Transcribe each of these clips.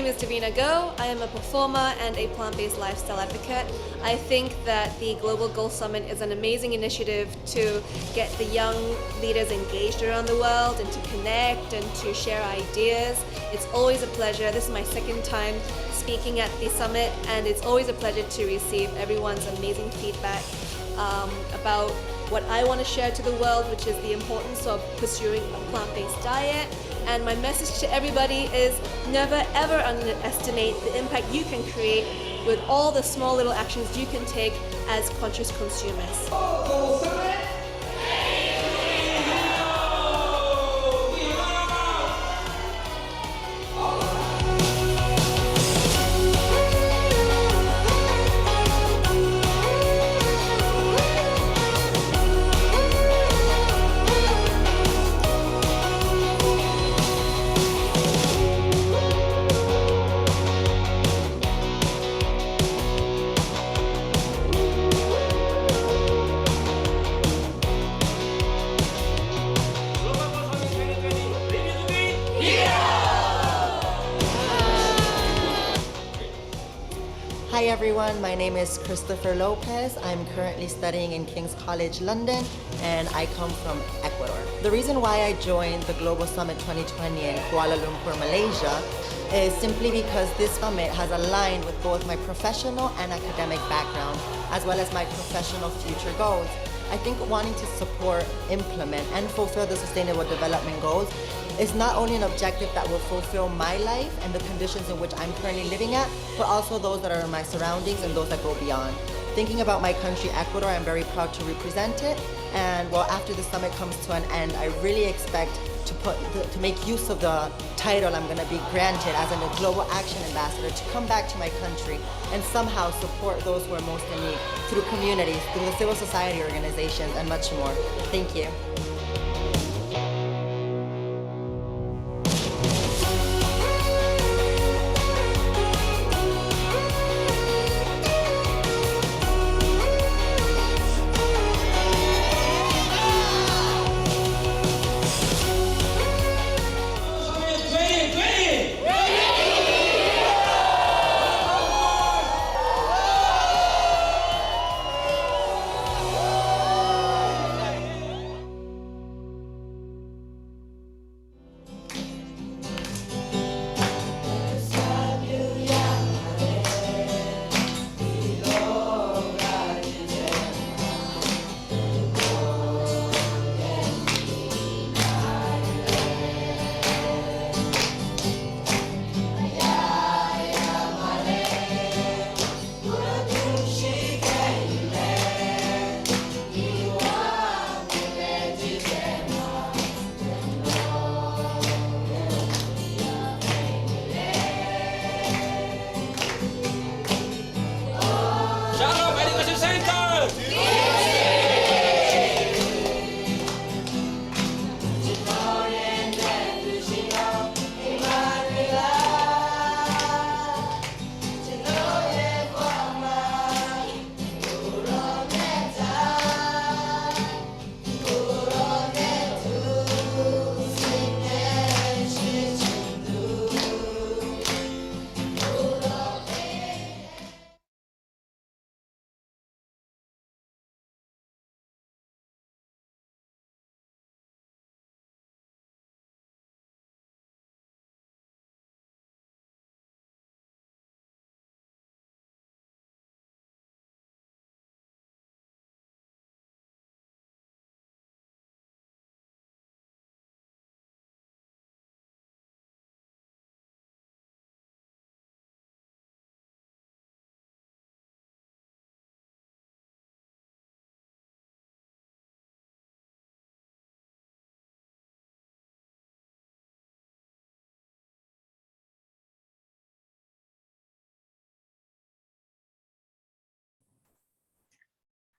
is Davina Go. I am a performer and a plant-based lifestyle advocate. I think that the Global Goal Summit is an amazing initiative to get the young leaders engaged around the world and to connect and to share ideas. It's always a pleasure. This is my second time speaking at the summit, and it's always a pleasure to receive everyone's amazing feedback about what I want to share to the world, which is the importance of pursuing a plant-based diet. And my message to everybody is never ever underestimate the impact you can create with all the small little actions you can take as conscious consumers. Hi everyone, my name is Christopher Lopez. I'm currently studying in King's College London and I come from Ecuador. The reason why I joined the Global Summit 2020 in Kuala Lumpur, Malaysia is simply because this summit has aligned with both my professional and academic background as well as my professional future goals. I think wanting to support, implement, and fulfill the Sustainable Development Goals is not only an objective that will fulfill my life and the conditions in which I'm currently living at, but also those that are in my surroundings and those that go beyond. Thinking about my country, Ecuador, I'm very proud to represent it. And well, after the summit comes to an end, I really expect to make use of the title I'm going to be granted as a Global Action Ambassador to come back to my country and somehow support those who are most in need through communities, through the civil society organizations, and much more. Thank you.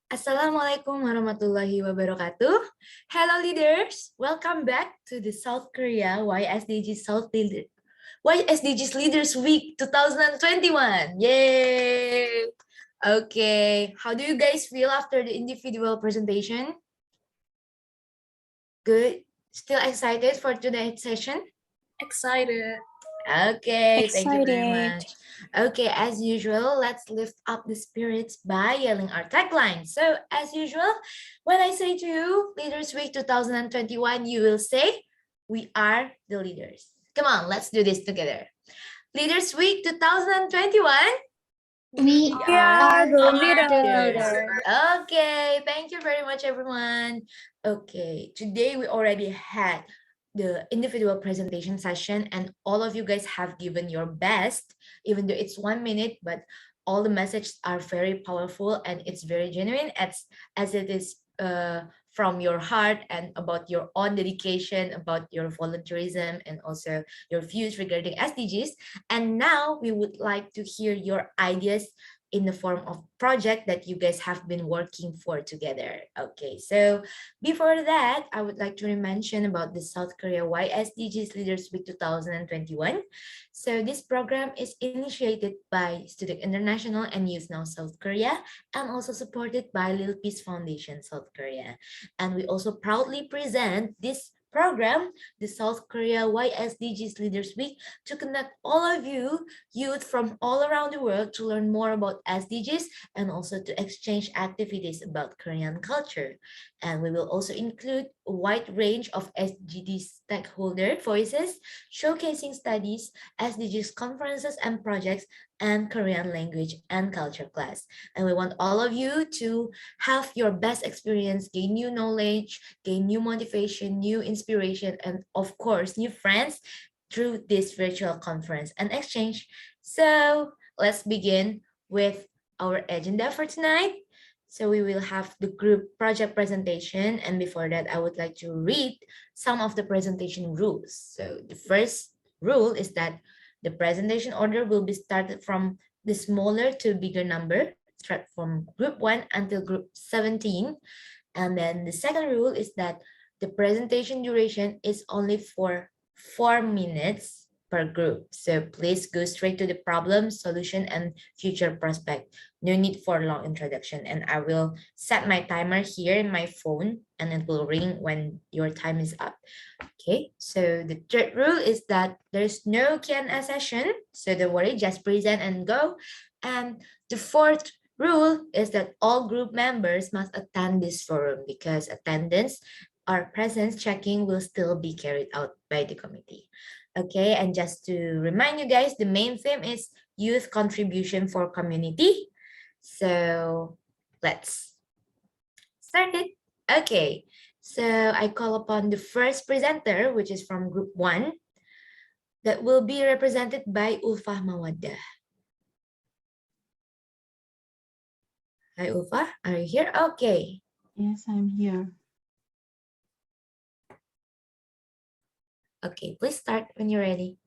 Assalamualaikum warahmatullahi wabarakatuh. Hello leaders, welcome back to the South Korea YSDGS Leaders Week 2021. Yay! Okay, how do you guys feel after the individual presentation? Good. Still excited for today's session? Excited. Okay, thank you very Excited. much. Okay, as usual, let's lift up the spirits by yelling our tagline. So, as usual, when I say to you, Leaders Week 2021, you will say, we are the leaders. Come on, let's do this together. Leaders Week 2021. We We are are the the leaders. leaders. Okay, thank you very much, everyone. Okay, today we already had the individual presentation session, and all of you guys have given your best, even though it's 1 minute, but all the messages are very powerful and it's very genuine as it is from your heart and about your own dedication, about your volunteerism, and also your views regarding SDGs. And now we would like to hear your ideas in the form of project that you guys have been working for together. Okay, so before that, I would like to mention about the South Korea YSDGS Leaders Week 2021. So this program is initiated by Student International and Youth Now South Korea, and also supported by Little Peace Foundation South Korea. And we also proudly present this program, the South Korea YSDGs Leaders Week, to connect all of you youth from all around the world to learn more about SDGs and also to exchange activities about Korean culture. And we will also include a wide range of SDG stakeholder voices, showcasing studies, SDGs conferences and projects, and Korean language and culture class. And we want all of you to have your best experience, gain new knowledge, gain new motivation, new inspiration, and of course, new friends through this virtual conference and exchange. So let's begin with our agenda for tonight. So we will have the group project presentation, and before that, I would like to read some of the presentation rules. So the first rule is that the presentation order will be started from the smaller to bigger number, start from group 1 until group 17. And then the second rule is that the presentation duration is only for 4 minutes per group. So please go straight to the problem, solution, and future prospect. No need for long introduction. And I will set my timer here in my phone, and it will ring when your time is up. Okay, so the third rule is that there's no Q&A session. So don't worry, just present and go. And the fourth rule is that all group members must attend this forum because attendance or presence checking will still be carried out by the committee. Okay, and just to remind you guys, the main theme is youth contribution for community. So let's start it. Okay, so I call upon the first presenter, which is from group 1, that will be represented by Ulfah Mawaddah. Hi, Ulfah, are you here? Okay. Yes, I'm here. Okay, please start when you're ready.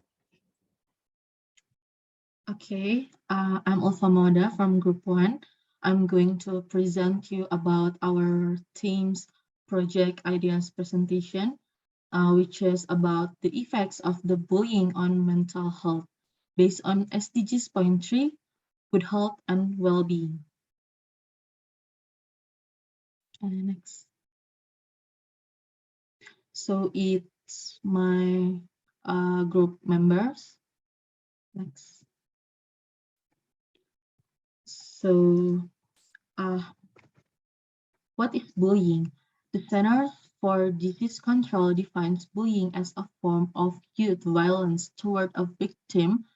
Okay, I'm Ulfa Moda from Group 1. I'm going to present you about our team's project ideas presentation, which is about the effects of the bullying on mental health based on SDGs point 3, good health and well-being. Next. So it's my group members. Next. So, what is bullying? The Centers for Disease Control defines bullying as a form of youth violence toward a victim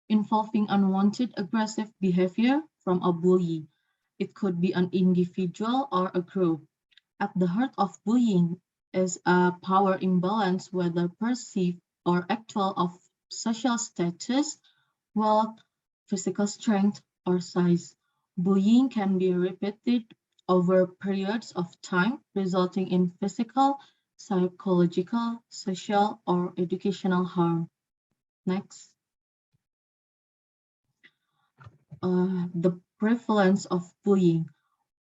involving unwanted aggressive behavior from a bully. It could be an individual or a group. At the heart of bullying is a power imbalance, whether perceived or actual, of social status, wealth, physical strength, or size. Bullying can be repeated over periods of time, resulting in physical, psychological, social, or educational harm. Next. The prevalence of bullying.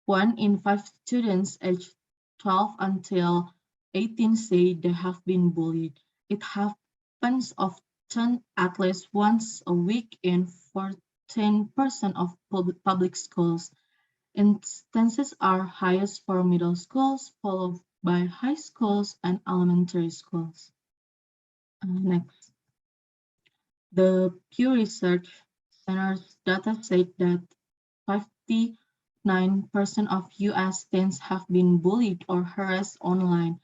1 in 5 students aged 12 until 18 say they have been bullied. It happens often at least once a week in 14% of public schools. Instances are highest for middle schools, followed by high schools and elementary schools. Next. The Pew Research Center's data said that 59% of US teens have been bullied or harassed online,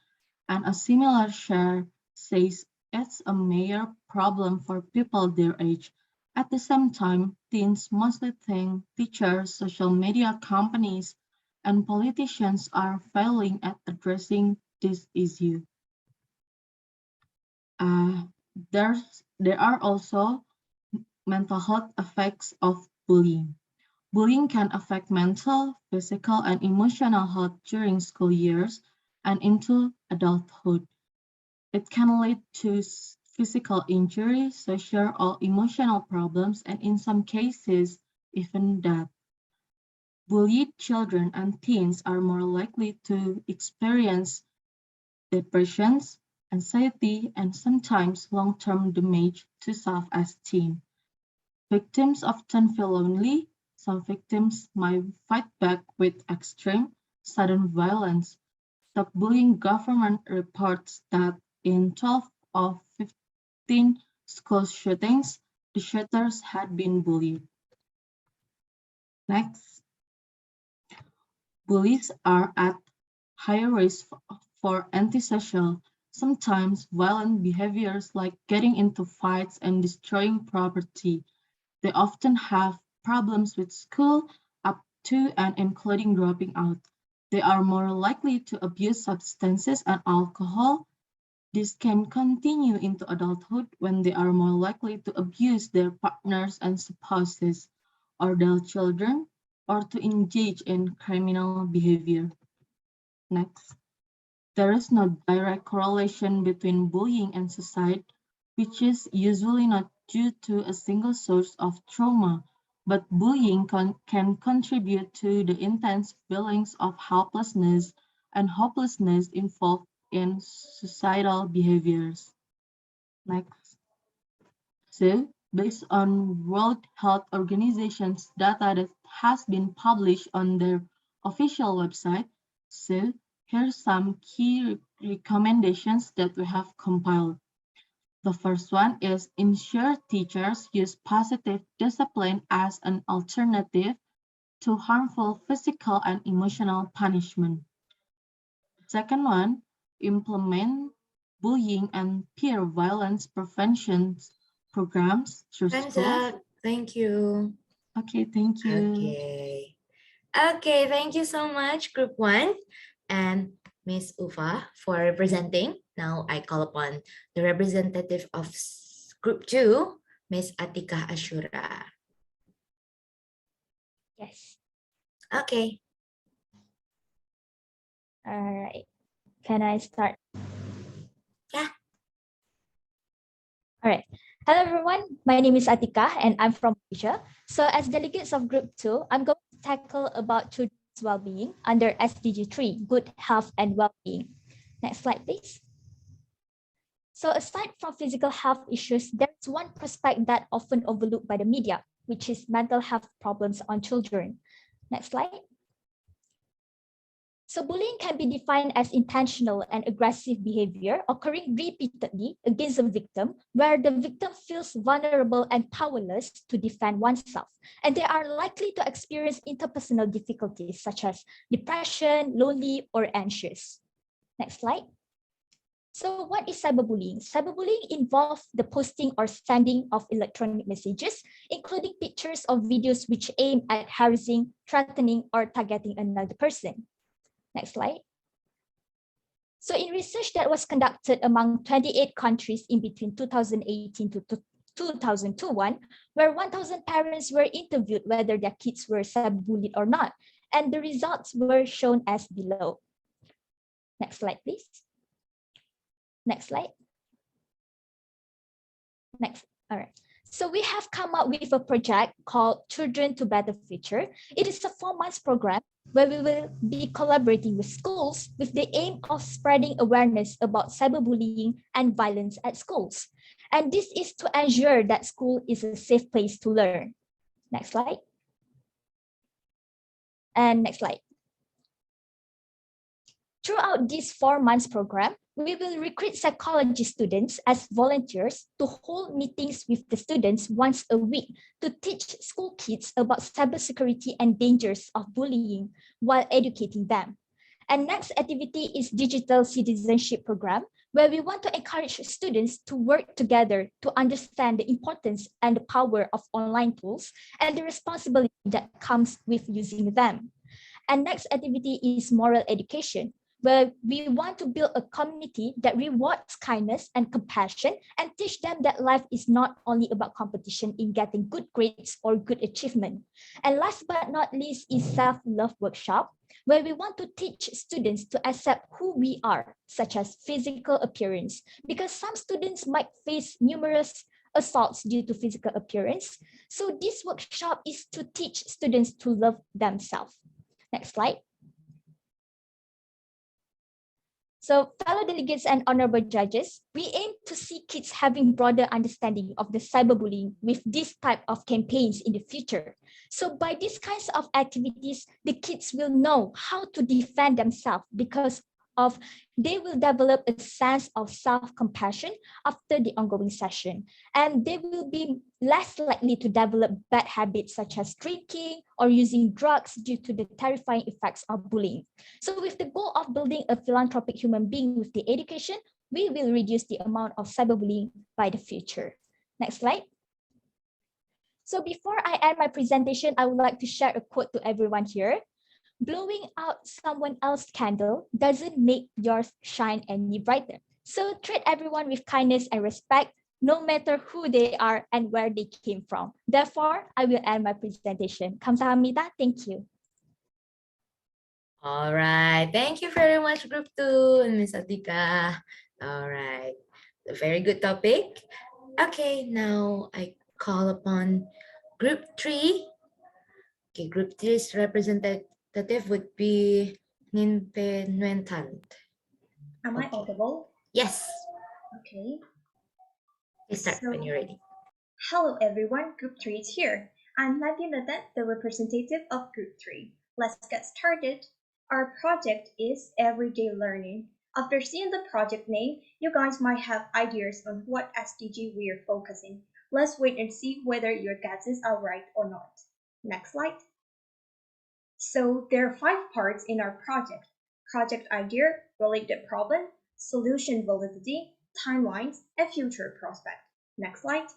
and a similar share says it's a major problem for people their age. At the same time, teens mostly think teachers, social media companies, and politicians are failing at addressing this issue. Uh, there are also mental health effects of bullying. Bullying can affect mental, physical, and emotional health during school years and into adulthood. It can lead to physical injury, social or emotional problems, and in some cases, even death. Bullied children and teens are more likely to experience depressions, anxiety, and sometimes long-term damage to self-esteem. Victims often feel lonely. Some victims might fight back with extreme, sudden violence. Stop Bullying Government reports that in 12 of 15 school shootings, the shooters had been bullied. Next, bullies are at higher risk for antisocial, sometimes violent behaviors like getting into fights and destroying property. They often have problems with school up to and including dropping out. They are more likely to abuse substances and alcohol. This can continue into adulthood when they are more likely to abuse their partners and spouses or their children or to engage in criminal behavior. Next. There is no direct correlation between bullying and suicide, which is usually not due to a single source of trauma, but bullying can contribute to the intense feelings of helplessness and hopelessness involved in suicidal behaviors. Next. So, based on World Health Organization's data that has been published on their official website, so here's some key recommendations that we have compiled. The first one is ensure teachers use positive discipline as an alternative to harmful physical and emotional punishment. Second one, implement bullying and peer violence prevention programs through Time's schools. up. Thank you. Okay, thank you. Okay. Okay, thank you so much, Group 1 and Miss Ufa for representing. Now I call upon the representative of Group 2, Miss Atika Ashura. Yes. Okay. All right. Can I start? Yeah. All right. Hello, everyone. My name is Atika, and I'm from Asia. So as delegates of Group 2, I'm going to tackle about children's well-being under SDG 3, good health and well-being. Next slide, please. So aside from physical health issues, there's one prospect that often overlooked by the media, which is mental health problems on children. Next slide. So bullying can be defined as intentional and aggressive behavior occurring repeatedly against a victim, where the victim feels vulnerable and powerless to defend oneself. And they are likely to experience interpersonal difficulties such as depression, lonely, or anxious. Next slide. So what is cyberbullying? Cyberbullying involves the posting or sending of electronic messages, including pictures or videos which aim at harassing, threatening, or targeting another person. Next slide. So in research that was conducted among 28 countries in between 2018 to 2021, where 1,000 parents were interviewed whether their kids were cyberbullied or not, and the results were shown as below. Next slide, please. Next slide. Next. All right. So we have come up with a project called Children to Better Future. It is a 4-month program where we will be collaborating with schools with the aim of spreading awareness about cyberbullying and violence at schools. And this is to ensure that school is a safe place to learn. Next slide. And next slide. Throughout this 4 months program, we will recruit psychology students as volunteers to hold meetings with the students once a week to teach school kids about cybersecurity and dangers of bullying while educating them. And next activity is digital citizenship program, where we want to encourage students to work together to understand the importance and the power of online tools and the responsibility that comes with using them. And next activity is moral education, where we want to build a community that rewards kindness and compassion and teach them that life is not only about competition in getting good grades or good achievement. And last but not least is self-love workshop, where we want to teach students to accept who we are, such as physical appearance, because some students might face numerous assaults due to physical appearance. So this workshop is to teach students to love themselves. Next slide. So fellow delegates and honorable judges, we aim to see kids having broader understanding of the cyberbullying with this type of campaigns in the future. So by these kinds of activities, the kids will know how to defend themselves because of they will develop a sense of self-compassion after the ongoing session, and they will be less likely to develop bad habits such as drinking or using drugs due to the terrifying effects of bullying. So with the goal of building a philanthropic human being with the education, we will reduce the amount of cyberbullying by the future. Next slide. So before I end my presentation, I would like to share a quote to everyone here. Blowing out someone else's candle doesn't make yours shine any brighter. So treat everyone with kindness and respect, no matter who they are and where they came from. Therefore, I will end my presentation. Kamsahamnida. Thank you. All right. Thank you very much, Group 2 and Miss Atika. All right. A very good topic. Okay, now I call upon Group 3. Okay, Group 3's representative would be Ninpe Nguyentan. Am I Okay. audible? Yes. Okay. Please start So- when you're ready. Hello everyone, Group 3 is here. I'm Nadia Nadat, the representative of Group 3. Let's get started. Our project is Everyday Learning. After seeing the project name, you guys might have ideas on what SDG we are focusing. Let's wait and see whether your guesses are right or not. Next slide. So there are 5 parts in our project. Project idea, related problem, solution validity, timelines, and future prospect. Next slide.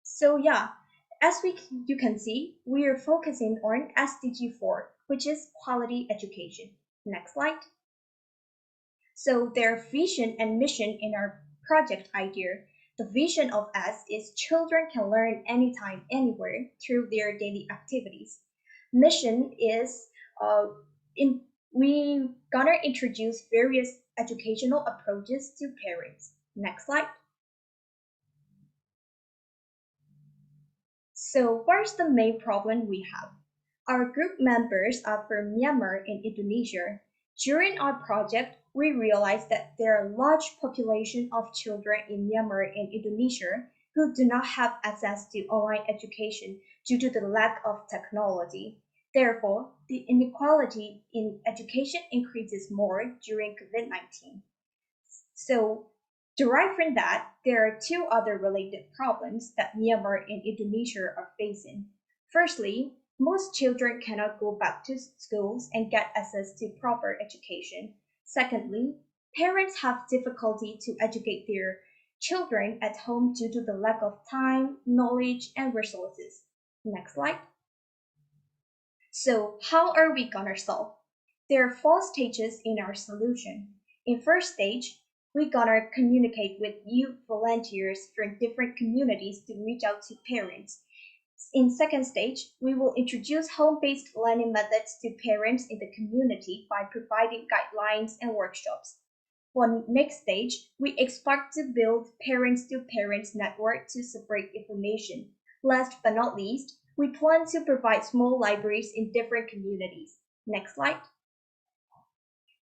So yeah, as you can see, we are focusing on SDG 4, which is quality education. Next slide. So their vision and mission in our project idea. The vision of us is children can learn anytime, anywhere through their daily activities. Mission is we gonna introduce various educational approaches to parents. Next slide. So where's the main problem we have? Our group members are from Myanmar and Indonesia. During our project, we realized that there are a large population of children in Myanmar and Indonesia who do not have access to online education due to the lack of technology. Therefore, the inequality in education increases more during COVID-19. So, derived from that, there are 2 other related problems that Myanmar and Indonesia are facing. Firstly, most children cannot go back to schools and get access to proper education. Secondly, parents have difficulty to educate their children at home due to the lack of time, knowledge, and resources. Next slide. So how are we gonna solve? There are 4 stages in our solution. In first stage, we gonna communicate with youth volunteers from different communities to reach out to parents. In second stage, we will introduce home-based learning methods to parents in the community by providing guidelines and workshops. For next stage, we expect to build parents-to-parents network to separate information. Last but not least, we plan to provide small libraries in different communities. Next slide.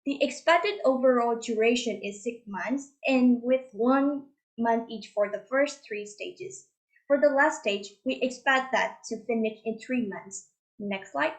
The expected overall duration is 6 months, and with 1 month each for the first 3 stages. For the last stage, we expect that to finish in 3 months. Next slide.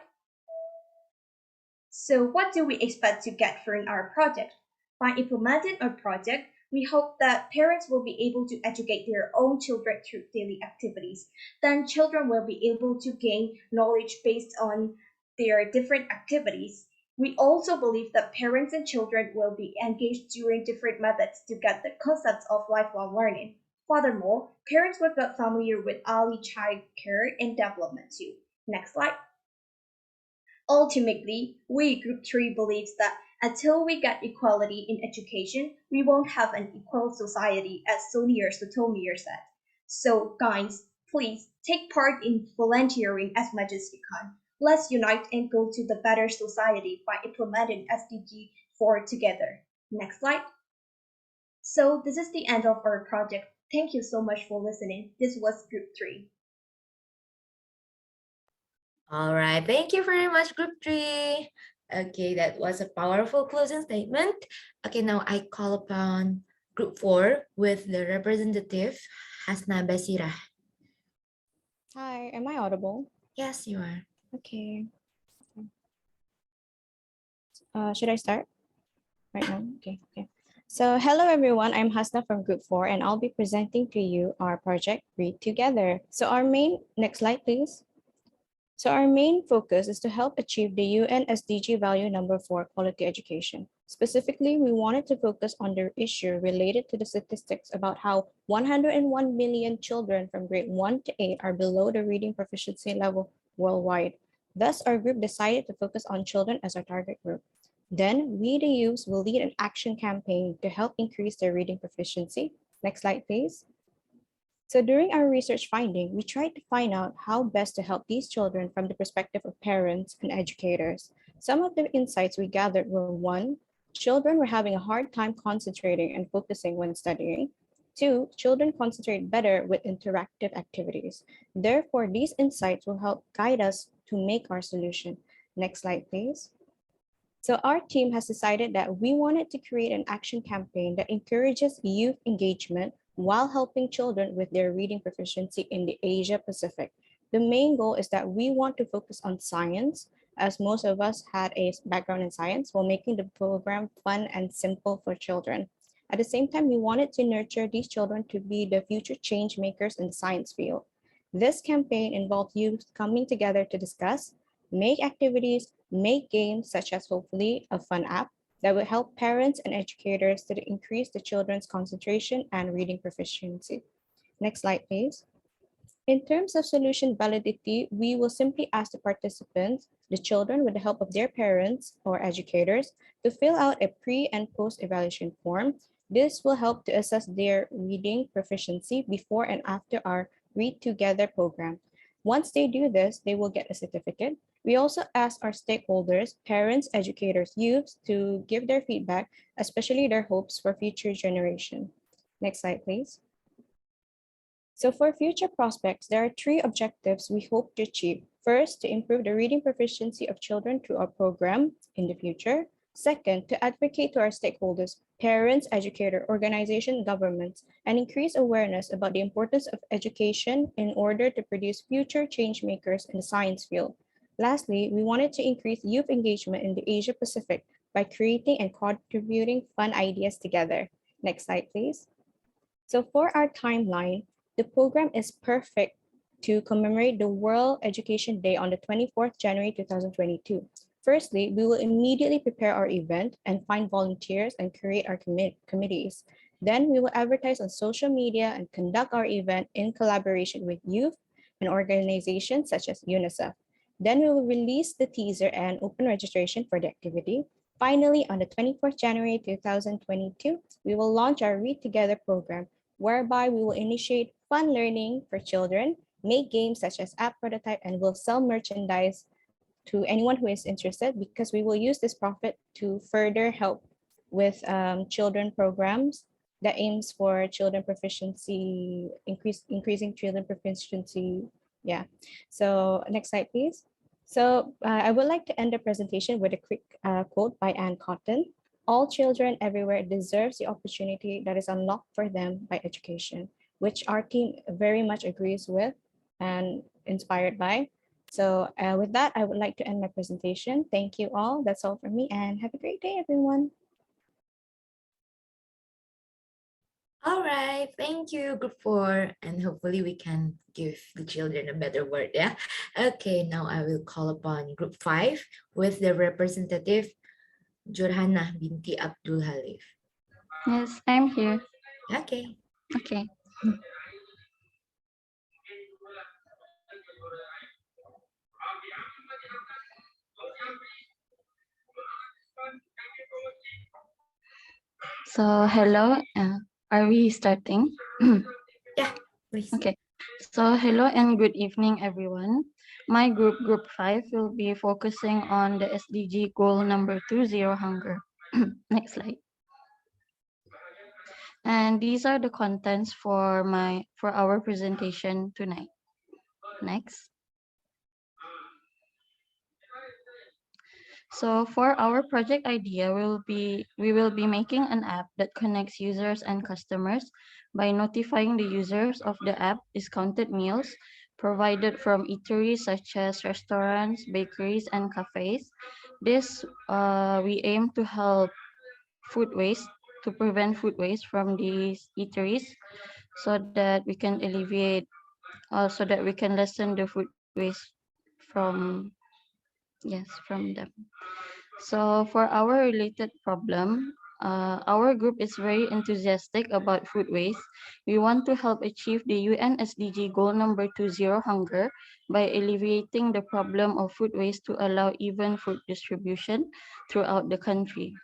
So what do we expect to get from our project? By implementing our project, we hope that parents will be able to educate their own children through daily activities. Then children will be able to gain knowledge based on their different activities. We also believe that parents and children will be engaged during different methods to get the concepts of lifelong learning. Furthermore, parents will get familiar with early child care and development too. Next slide. Ultimately, we Group 3 believes that until we get equality in education, we won't have an equal society, as Sonia Sotomayor said. So, guys, please take part in volunteering as much as you can. Let's unite and go to the better society by implementing SDG 4 together. Next slide. So, this is the end of our project. Thank you so much for listening. This was Group 3. All right, thank you very much, Group 3. Okay, that was a powerful closing statement. Okay, now I call upon Group 4 with the representative, Hasna Basirah. Hi, am I audible? Yes, you are. Okay. Should I start right now? Okay. So hello everyone, I'm Hasna from Group 4 and I'll be presenting to you our project Read Together. Next slide please. So our main focus is to help achieve the UN SDG value number 4, quality education. Specifically, we wanted to focus on the issue related to the statistics about how 101 million children from grade 1 to 8 are below the reading proficiency level worldwide. Thus, our group decided to focus on children as our target group. Then, we the youths will lead an action campaign to help increase their reading proficiency. Next slide, please. So during our research finding, we tried to find out how best to help these children from the perspective of parents and educators. Some of the insights we gathered were: 1, children were having a hard time concentrating and focusing when studying. 2, children concentrate better with interactive activities. Therefore, these insights will help guide us to make our solution. Next slide, please. So our team has decided that we wanted to create an action campaign that encourages youth engagement while helping children with their reading proficiency in the Asia Pacific. The main goal is that we want to focus on science, as most of us had a background in science, while making the program fun and simple for children. At the same time, we wanted to nurture these children to be the future change makers in the science field. This campaign involved youth coming together to discuss, make activities, make games, such as hopefully a fun app that will help parents and educators to increase the children's concentration and reading proficiency. Next slide, please. In terms of solution validity, we will simply ask the participants, the children with the help of their parents or educators, to fill out a pre and post evaluation form. This will help to assess their reading proficiency before and after our Read Together program. Once they do this, they will get a certificate. We also ask our stakeholders, parents, educators, youths to give their feedback, especially their hopes for future generation. Next slide, please. So for future prospects, there are 3 objectives we hope to achieve. First, to improve the reading proficiency of children through our program in the future. Second, to advocate to our stakeholders, parents, educator, organization, governments, and increase awareness about the importance of education in order to produce future change makers in the science field. Lastly, we wanted to increase youth engagement in the Asia Pacific by creating and contributing fun ideas together. Next slide, please. So for our timeline, the program is perfect to commemorate the World Education Day on the 24th January 2022. Firstly, we will immediately prepare our event and find volunteers and create our committees. Then we will advertise on social media and conduct our event in collaboration with youth and organizations such as UNICEF. Then we will release the teaser and open registration for the activity. Finally, on the 24th January 2022, we will launch our Read Together program, whereby we will initiate fun learning for children, make games such as app prototype, and will sell merchandise to anyone who is interested, because we will use this profit to further help with children programs that aims for children proficiency, increasing children proficiency. Yeah. So next slide, please. So I would like to end the presentation with a quick quote by Anne Cotton. All children everywhere deserves the opportunity that is unlocked for them by education, which our team very much agrees with and inspired by. So with that, I would like to end my presentation. Thank you all. That's all from me, and have a great day, everyone. All right, thank you, group 4. And hopefully we can give the children a better word, yeah? Okay, now I will call upon group 5 with the representative Jurhana binti Abdul Halif. Yes, I'm here. Okay. Okay. So, hello. Are we starting? Yeah, please. Okay. So, hello and good evening, everyone. My group, Group 5, will be focusing on the SDG goal number 2, zero hunger. Next slide. And these are the contents for our presentation tonight. Next. So for our project idea, we will be making an app that connects users and customers by notifying the users of the app discounted meals provided from eateries such as restaurants, bakeries, and cafes. This we aim to help food waste to prevent food waste from these eateries, so that we can alleviate, so that we can lessen the food waste from from them. So for our related problem, our group is very enthusiastic about food waste. We want to help achieve the UN SDG goal number 2, zero hunger, by alleviating the problem of food waste to allow even food distribution throughout the country.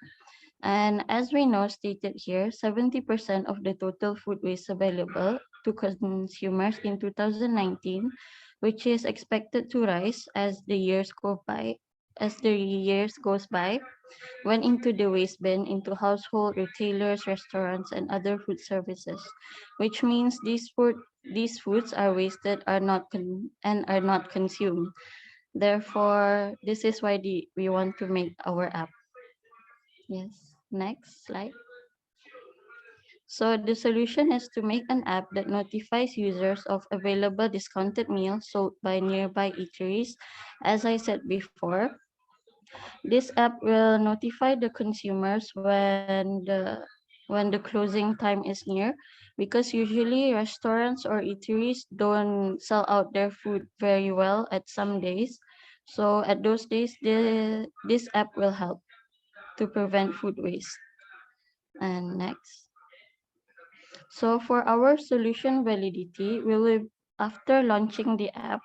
And as we know, stated here, 70% of the total food waste available to consumers in 2019, which is expected to rise as the years go by. As the years goes by, went into the waste bin into household, retailers, restaurants, and other food services, which means these foods are wasted, and are not consumed. Therefore, this is why we want to make our app. Yes, next slide. So the solution is to make an app that notifies users of available discounted meals sold by nearby eateries. As I said before, this app will notify the consumers when the closing time is near, because usually restaurants or eateries don't sell out their food very well at some days. So at those days, this app will help to prevent food waste. And next. So for our solution validity, after launching the app,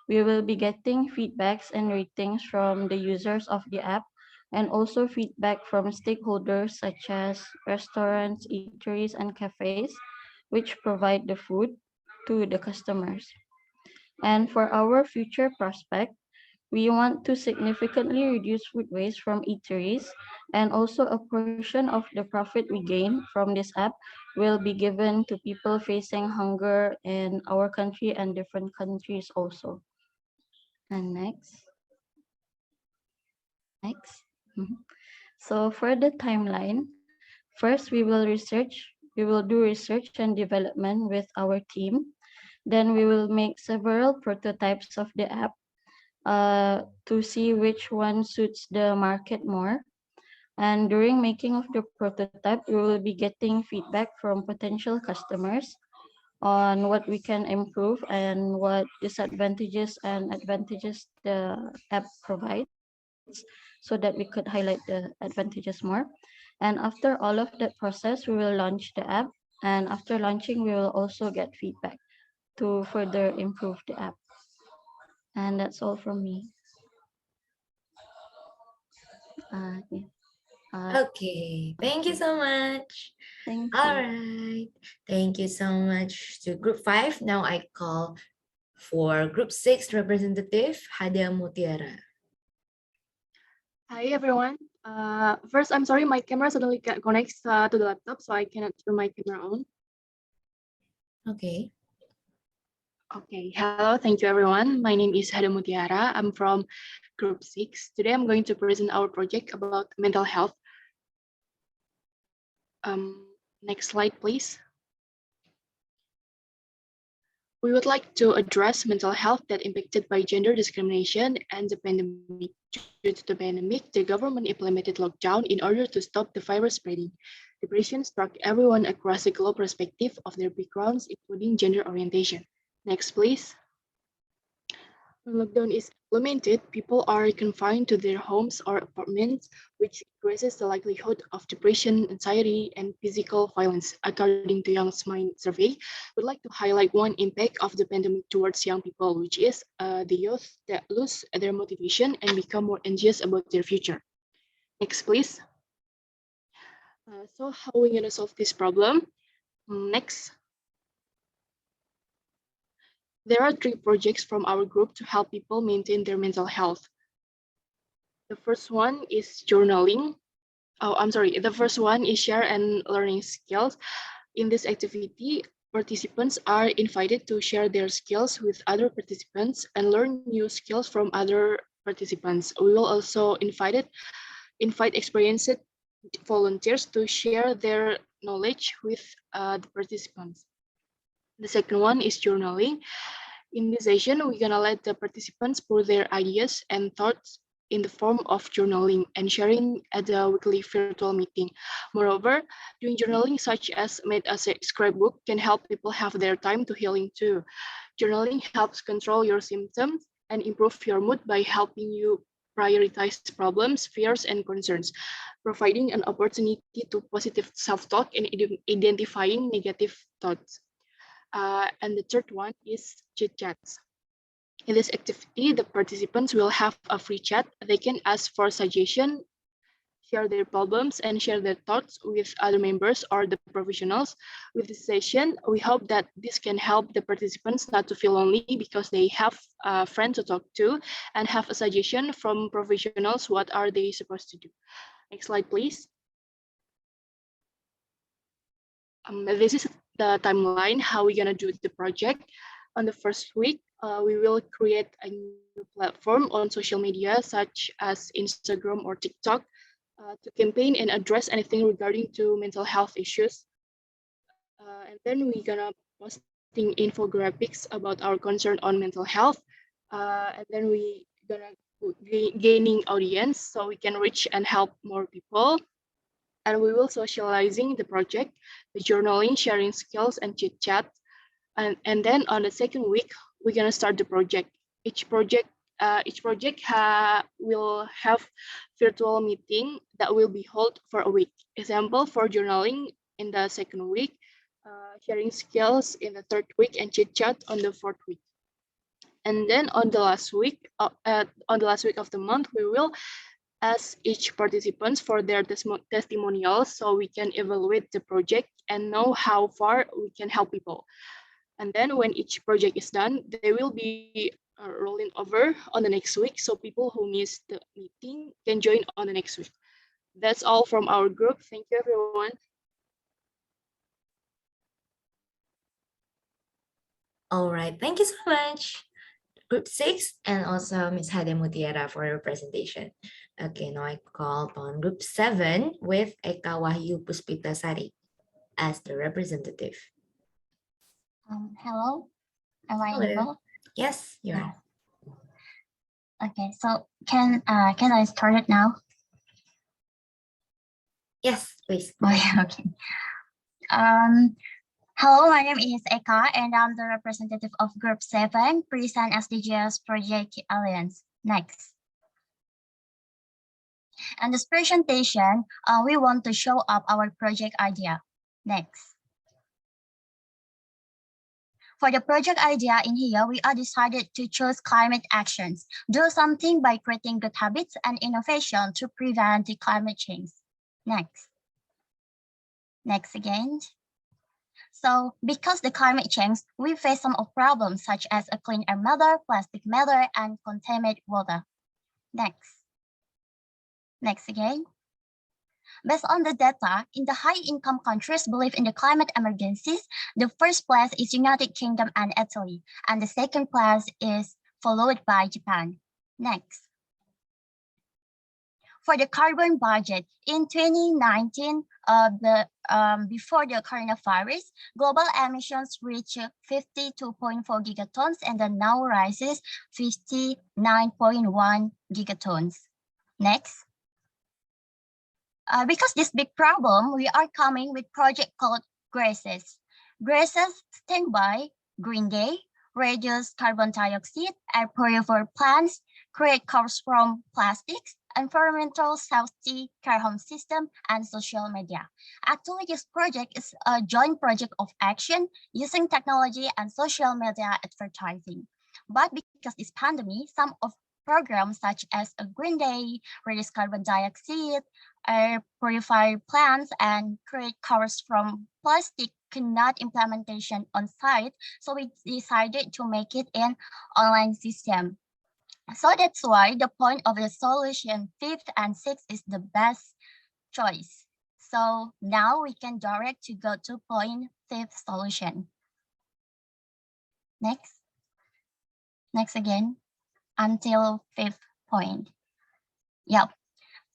we will be getting feedbacks and ratings from the users of the app, and also feedback from stakeholders such as restaurants, eateries, and cafes, which provide the food to the customers. And for our future prospect, we want to significantly reduce food waste from eateries, and also a portion of the profit we gain from this app will be given to people facing hunger in our country and different countries also. And next. Mhm. So for the timeline, first we will do research and development with our team. Then we will make several prototypes of the app to see which one suits the market more. And during making of the prototype, we will be getting feedback from potential customers on what we can improve and what disadvantages and advantages the app provides, so that we could highlight the advantages more. And after all of that process, we will launch the app. And after launching, we will also get feedback to further improve the app. And that's all from me. Yeah. Okay, thank you so much. Thank All you. right, thank you so much to group 5. Now I call for group 6 representative Hadia Mutiara. Hi everyone. First, I'm sorry, my camera suddenly connects to the laptop, so I cannot turn my camera on. Okay. Okay, hello, thank you everyone. My name is Hada Mutiara. I'm from Group 6. Today I'm going to present our project about mental health. Next slide, please. We would like to address mental health that impacted by gender discrimination and the pandemic. Due to the pandemic, the government implemented lockdown in order to stop the virus spreading. Depression struck everyone across the globe irrespective of their backgrounds, including gender orientation. Next, please. When lockdown is implemented, people are confined to their homes or apartments, which increases the likelihood of depression, anxiety, and physical violence. According to Young's Mind survey, we'd like to highlight one impact of the pandemic towards young people, which is the youth that lose their motivation and become more anxious about their future. Next, please. So how are we going to solve this problem? Next. There are 3 projects from our group to help people maintain their mental health. The first one is journaling. The first one is share and learning skills. In this activity, participants are invited to share their skills with other participants and learn new skills from other participants. We will also invite experienced volunteers to share their knowledge with the participants. The second one is journaling. In this session, we're gonna let the participants put their ideas and thoughts in the form of journaling and sharing at the weekly virtual meeting. Moreover, doing journaling such as made as a scrapbook can help people have their time to healing too. Journaling helps control your symptoms and improve your mood by helping you prioritize problems, fears, and concerns, providing an opportunity to positive self-talk and identifying negative thoughts. And the third one is chit chats. In this activity, the participants will have a free chat. They can ask for suggestion, share their problems, and share their thoughts with other members or the professionals. With this session, we hope that this can help the participants not to feel lonely because they have a friend to talk to and have a suggestion from professionals. What are they supposed to do? Next slide, please. This is the timeline, how we're gonna do the project. On the first week, we will create a new platform on social media, such as Instagram or TikTok, to campaign and address anything regarding to mental health issues. And then we're gonna posting infographics about our concern on mental health. And then we gonna gaining audience so we can reach and help more people. And we will socializing the project, the journaling, sharing skills, and chit chat. And then on the second week, we're gonna start the project. Each project will have virtual meeting that will be held for a week. Example for journaling in the second week, sharing skills in the third week, and chit chat on the fourth week. And then on the last week of the month, we will ask each participants for their testimonials so we can evaluate the project and know how far we can help people. And then when each project is done, they will be rolling over on the next week so people who missed the meeting can join on the next week. That's all from our group. Thank you, everyone. All right, thank you so much, Group 6, and also Ms. Hade Mutiara for your presentation. Okay, now I call upon Group 7 with Eka Wahyu Puspitasari as the representative. Hello, am I Hello. able? Yes, you are. Okay, so can I start it now? Yes, please. Okay. Hello, my name is Eka, and I'm the representative of Group 7, Present SDGS Project Alliance. Next. And this presentation, we want to show up our project idea. Next. For the project idea in here, we are decided to choose climate actions, do something by creating good habits and innovation to prevent the climate change. Next. Next again. So because the climate change, we face some of problems such as a clean air matter, plastic matter, and contaminated water. Next. Next again. Based on the data, in the high-income countries believe in the climate emergencies, the first place is United Kingdom and Italy, and the second place is followed by Japan. Next. For the carbon budget, in 2019, before the coronavirus, global emissions reached 52.4 gigatons and then now rises 59.1 gigatons. Next. Because this big problem, we are coming with project called GRACES. GRACES stand by Green Day, reduce carbon dioxide, air purifier plants, create cars from plastics, environmental safety care home system, and social media. Actually, this project is a joint project of action using technology and social media advertising. But because this pandemic, some of programs such as a Green Day, reduce carbon dioxide, air purifier plants, and create cars from plastic cannot implementation on site. So we decided to make it an online system. So that's why the point of the solution 5th and 6th is the best choice. So now we can direct to go to point 5th solution. Next. Next again, until 5th point. Yep.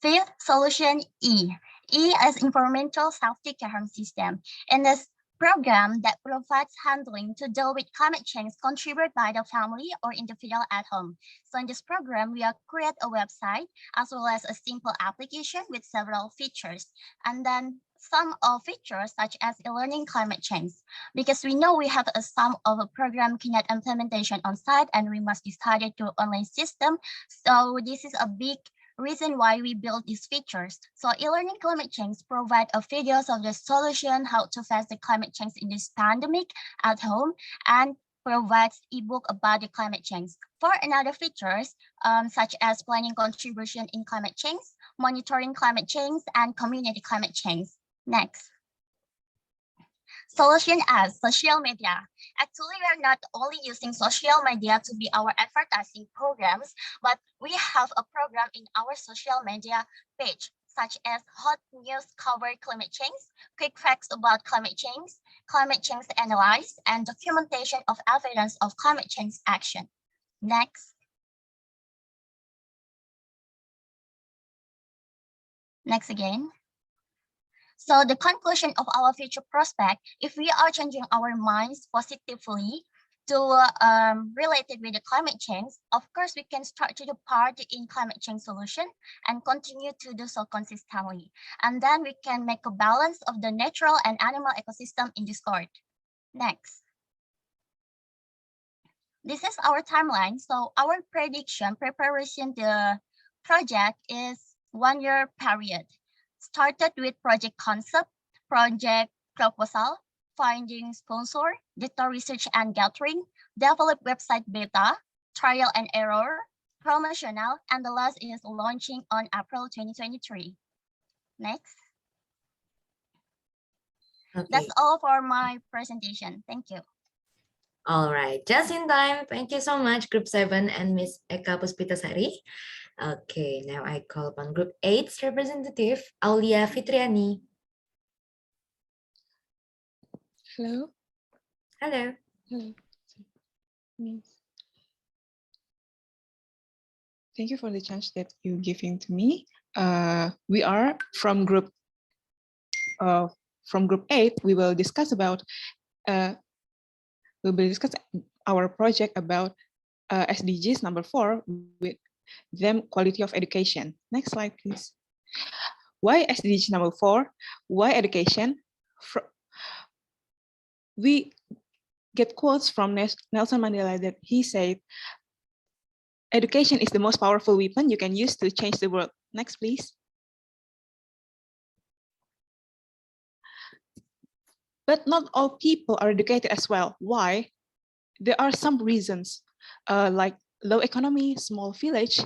5th solution E. E is environmental safety care home system. In this program that provides handling to deal with climate change contributed by the family or individual at home. So in this program, we are create a website as well as a simple application with several features. And then some of features such as e-learning climate change. Because we know we have some of a program cannot implementation on site and we must decide to online system. So this is a big reason why we built these features. So e-learning climate change provide a videos of the solution, how to face the climate change in this pandemic at home, and provides ebook about the climate change. For another features, such as planning contribution in climate change, monitoring climate change, and community climate change. Next. Solution as social media. Actually, we are not only using social media to be our advertising programs, but we have a program in our social media page, such as hot news cover climate change, quick facts about climate change analysis, and documentation of evidence of climate change action. Next. Next again. So the conclusion of our future prospect, if we are changing our minds positively to related with the climate change, of course, we can start to do part in climate change solution and continue to do so consistently. And then we can make a balance of the natural and animal ecosystem in this earth. Next. This is our timeline. So our prediction, preparation, the project is 1 year period. Started with project concept, project proposal, finding sponsor, data research and gathering, develop website beta, trial and error, promotional, and the last is launching on April 2023. Next. Okay. That's all for my presentation. Thank you. All right, just in time. Thank you so much, Group 7 and Miss Eka Puspitasari. Okay, now I call upon Group 8's representative, Aulia Fitriani. Hello. Hello. Hello. Thank you for the chance that you're giving to me. We are from Group 8. We will discuss about our project about SDGs number 4 with them quality of education. Next slide, please. Why SDG number 4? Why education? We get quotes from Nelson Mandela that he said, education is the most powerful weapon you can use to change the world. Next, please. But not all people are educated as well. Why? There are some reasons, like low economy, small village,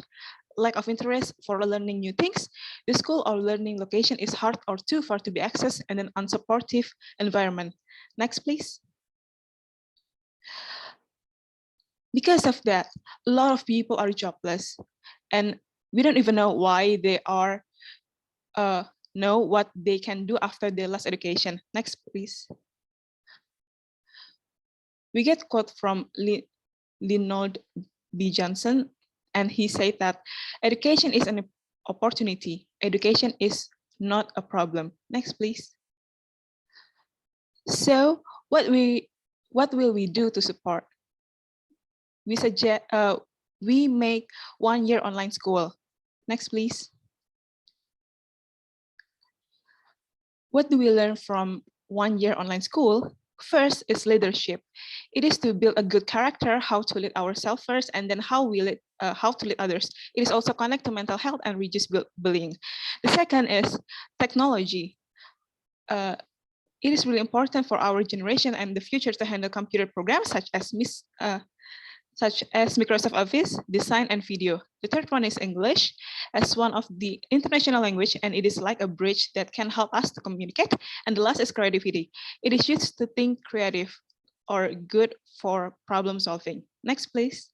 lack of interest for learning new things, the school or learning location is hard or too far to be accessed, and an unsupportive environment. Next, please. Because of that, a lot of people are jobless, and we don't even know why they are, know what they can do after their last education. Next, please. We get quote from Lyndon B. Johnson, and he said that education is an opportunity. Education is not a problem. Next, please. So what will we do to support? We suggest we make 1 year online school. Next, please. What do we learn from 1 year online school? First is leadership. It is to build a good character, how to lead ourselves first, and then how to lead others. It is also connect to mental health and reduce bullying. The second is technology. It is really important for our generation and the future to handle computer programs such as Microsoft Office, design, and video. The third one is English as one of the international language, and it is like a bridge that can help us to communicate. And the last is creativity. It is used to think creative or good for problem solving. Next, please.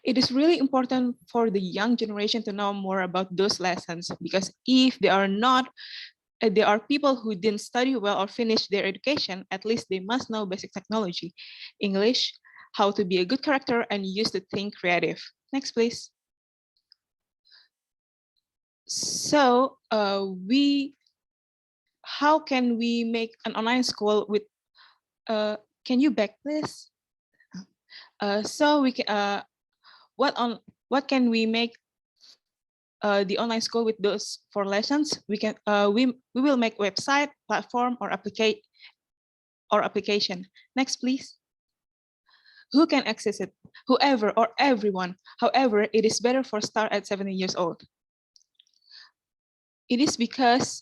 It is really important for the young generation to know more about those lessons, because if they are not, there are people who didn't study well or finish their education, at least they must know basic technology, English, how to be a good character, and use to think creative. Next, please. So how can we make an online school with, can you back please? So we can, what can we make the online school with those 4 lessons? We can we will make website, platform, or application. Next, please. Who can access it? Whoever or everyone. However, it is better for start at 17 years old. It is because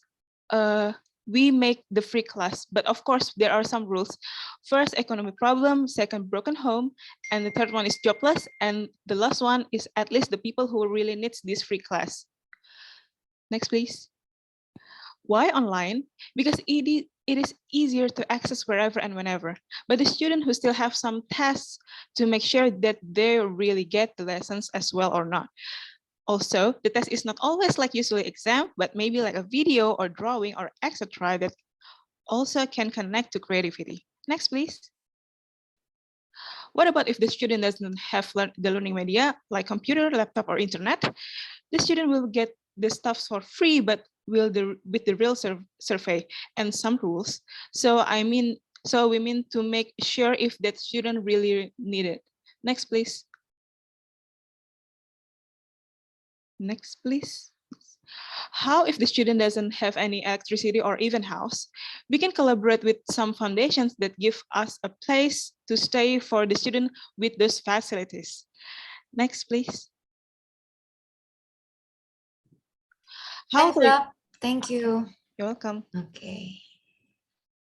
we make the free class, but of course there are some rules. First, economic problem. Second, broken home, and the third one is jobless, and the last one is at least the people who really needs this free class. Next, please. Why online? Because it is easier to access wherever and whenever. But the student who still have some tests to make sure that they really get the lessons as well or not. Also, the test is not always like usually exam, but maybe like a video or drawing or etc. that also can connect to creativity. Next, please. What about if the student doesn't have the learning media like computer, laptop, or internet? The student will get the stuff for free, but with the real survey and some rules. So we mean to make sure if that student really need it. Next, please. Next, please. How if the student doesn't have any electricity or even house? We can collaborate with some foundations that give us a place to stay for the student with those facilities. Next, please. Thank you. You're welcome. Okay.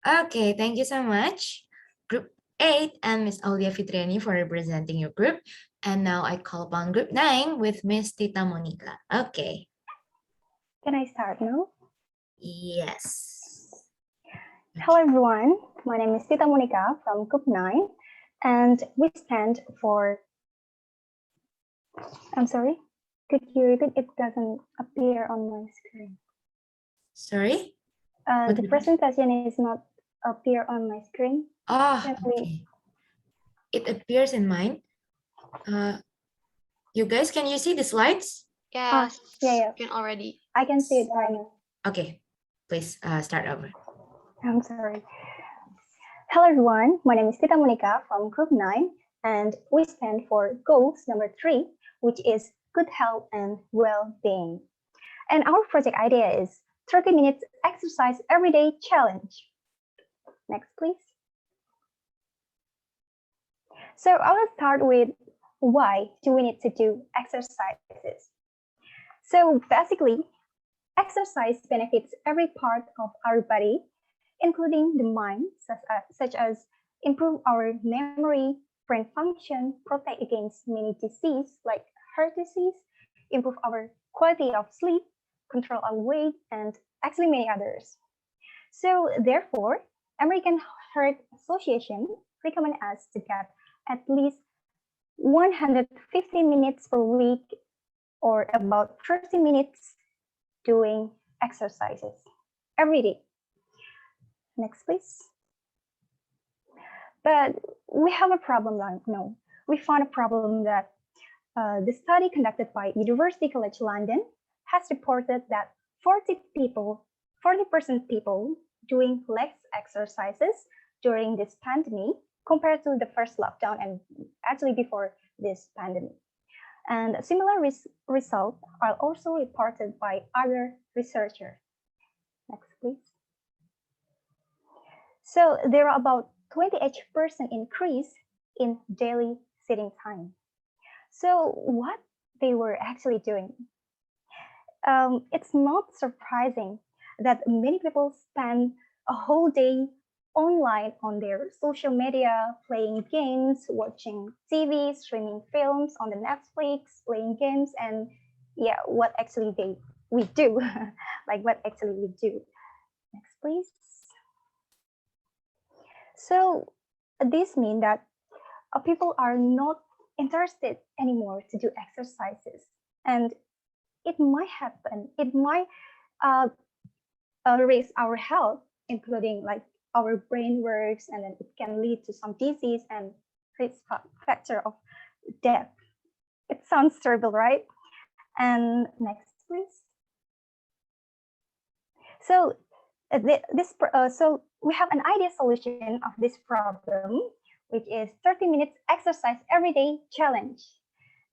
Okay, thank you so much. Group 8 and Miss Aulia Fitriani for representing your group. And now I call upon group 9 with Miss Tita Monica. Okay. Can I start now? Yes. Hello everyone, my name is Tita Monica from group 9 and we stand for, I'm sorry, could you repeat? It doesn't appear on my screen. Sorry? The presentation is not appear on my screen. Okay. It appears in mine. You guys, can you see the slides? Yes, yeah. Can already. I can see it right now. Okay, please start over. I'm sorry. Hello everyone, my name is Tita Monica from group 9 and we stand for goals number 3, which is good health and well-being. And our project idea is 30 minutes exercise everyday challenge. Next, please. So I will start with why do we need to do exercises? So basically, exercise benefits every part of our body, including the mind, such as improve our memory, brain function, protect against many diseases like heart disease, improve our quality of sleep, control our weight, and actually many others. So therefore, American Heart Association recommend us to get at least 150 minutes per week or about 30 minutes doing exercises every day. Next, please. But we have a problem now. We found a problem that the study conducted by University College London has reported that 40% people doing less exercises during this pandemic compared to the first lockdown and actually before this pandemic. And similar results are also reported by other researchers. Next, please. So there are about 28% increase in daily sitting time. So what they were actually doing? It's not surprising that many people spend a whole day online on their social media, playing games, watching TV, streaming films on the Netflix, playing games, and yeah, what actually we do, like what actually we do. Next, please. So this means that people are not interested anymore to do exercises, and it might happen. It might raise our health, including like our brain works, and then it can lead to some disease and risk factor of death. It sounds terrible, right? And next, please. So so we have an ideal solution of this problem, which is 30 minutes exercise every day challenge.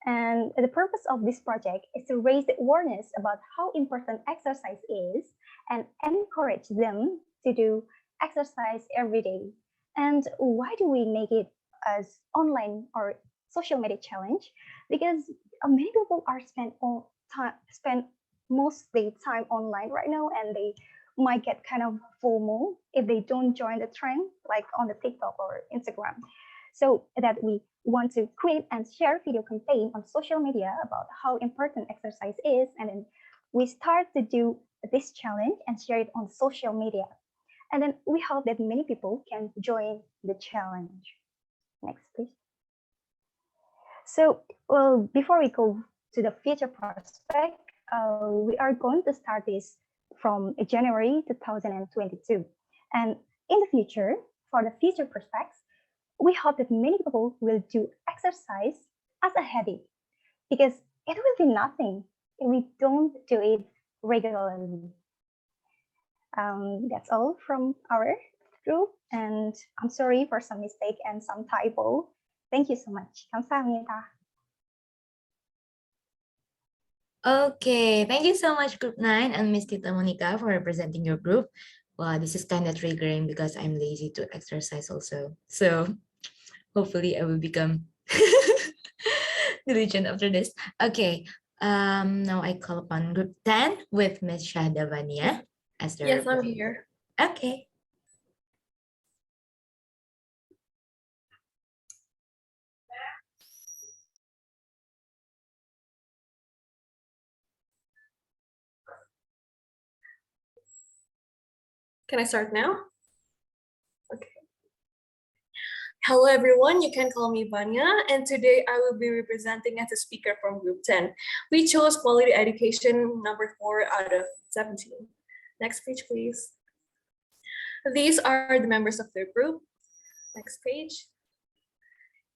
And the purpose of this project is to raise the awareness about how important exercise is and encourage them to do exercise every day. And why do we make it as online or social media challenge? Because many people are spend most of their time online right now, and they might get kind of FOMO if they don't join the trend, like on the TikTok or Instagram. So that we want to create and share video campaign on social media about how important exercise is, and then we start to do this challenge and share it on social media. And then we hope that many people can join the challenge. Next, please. So, well, before we go to the future prospect, we are going to start this from January 2022. And in the future, for the future prospects, we hope that many people will do exercise as a habit, because it will be nothing if we don't do it regularly. That's all from our group, and I'm sorry for some mistake and some typo. Thank you so much. 감사합니다. Okay, thank you so much, Group 9 and Miss Tita Monica for representing your group. Wow, this is kind of triggering because I'm lazy to exercise also. So hopefully I will become diligent after this. Okay, now I call upon Group 10 with Miss Shahda Vania as the Yes, I'm here. Okay. Can I start now? Okay. Hello everyone, you can call me Vanya, and today I will be representing as a speaker from Group 10. We chose quality education number 4 out of 17. Next page, please. These are the members of their group. Next page.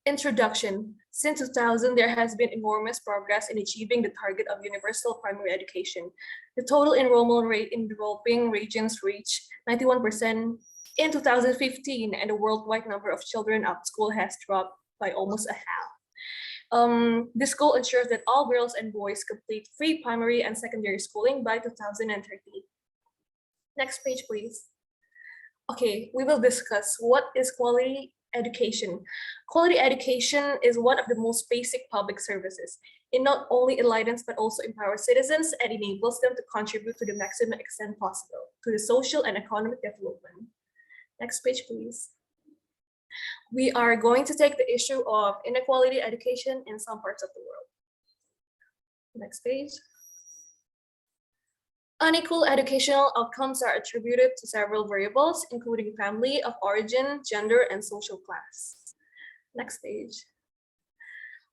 Introduction. Since 2000, there has been enormous progress in achieving the target of universal primary education. The total enrollment rate in developing regions reached 91% in 2015, and the worldwide number of children out of school has dropped by almost a half. This goal ensures that all girls and boys complete free primary and secondary schooling by 2030. Next page, please. Okay, we will discuss what is quality education. Quality education is one of the most basic public services. It not only enlightens but also empowers citizens and enables them to contribute to the maximum extent possible to the social and economic development. Next page, please. We are going to take the issue of inequality education in some parts of the world. Next page. Unequal educational outcomes are attributed to several variables, including family of origin, gender, and social class. Next page.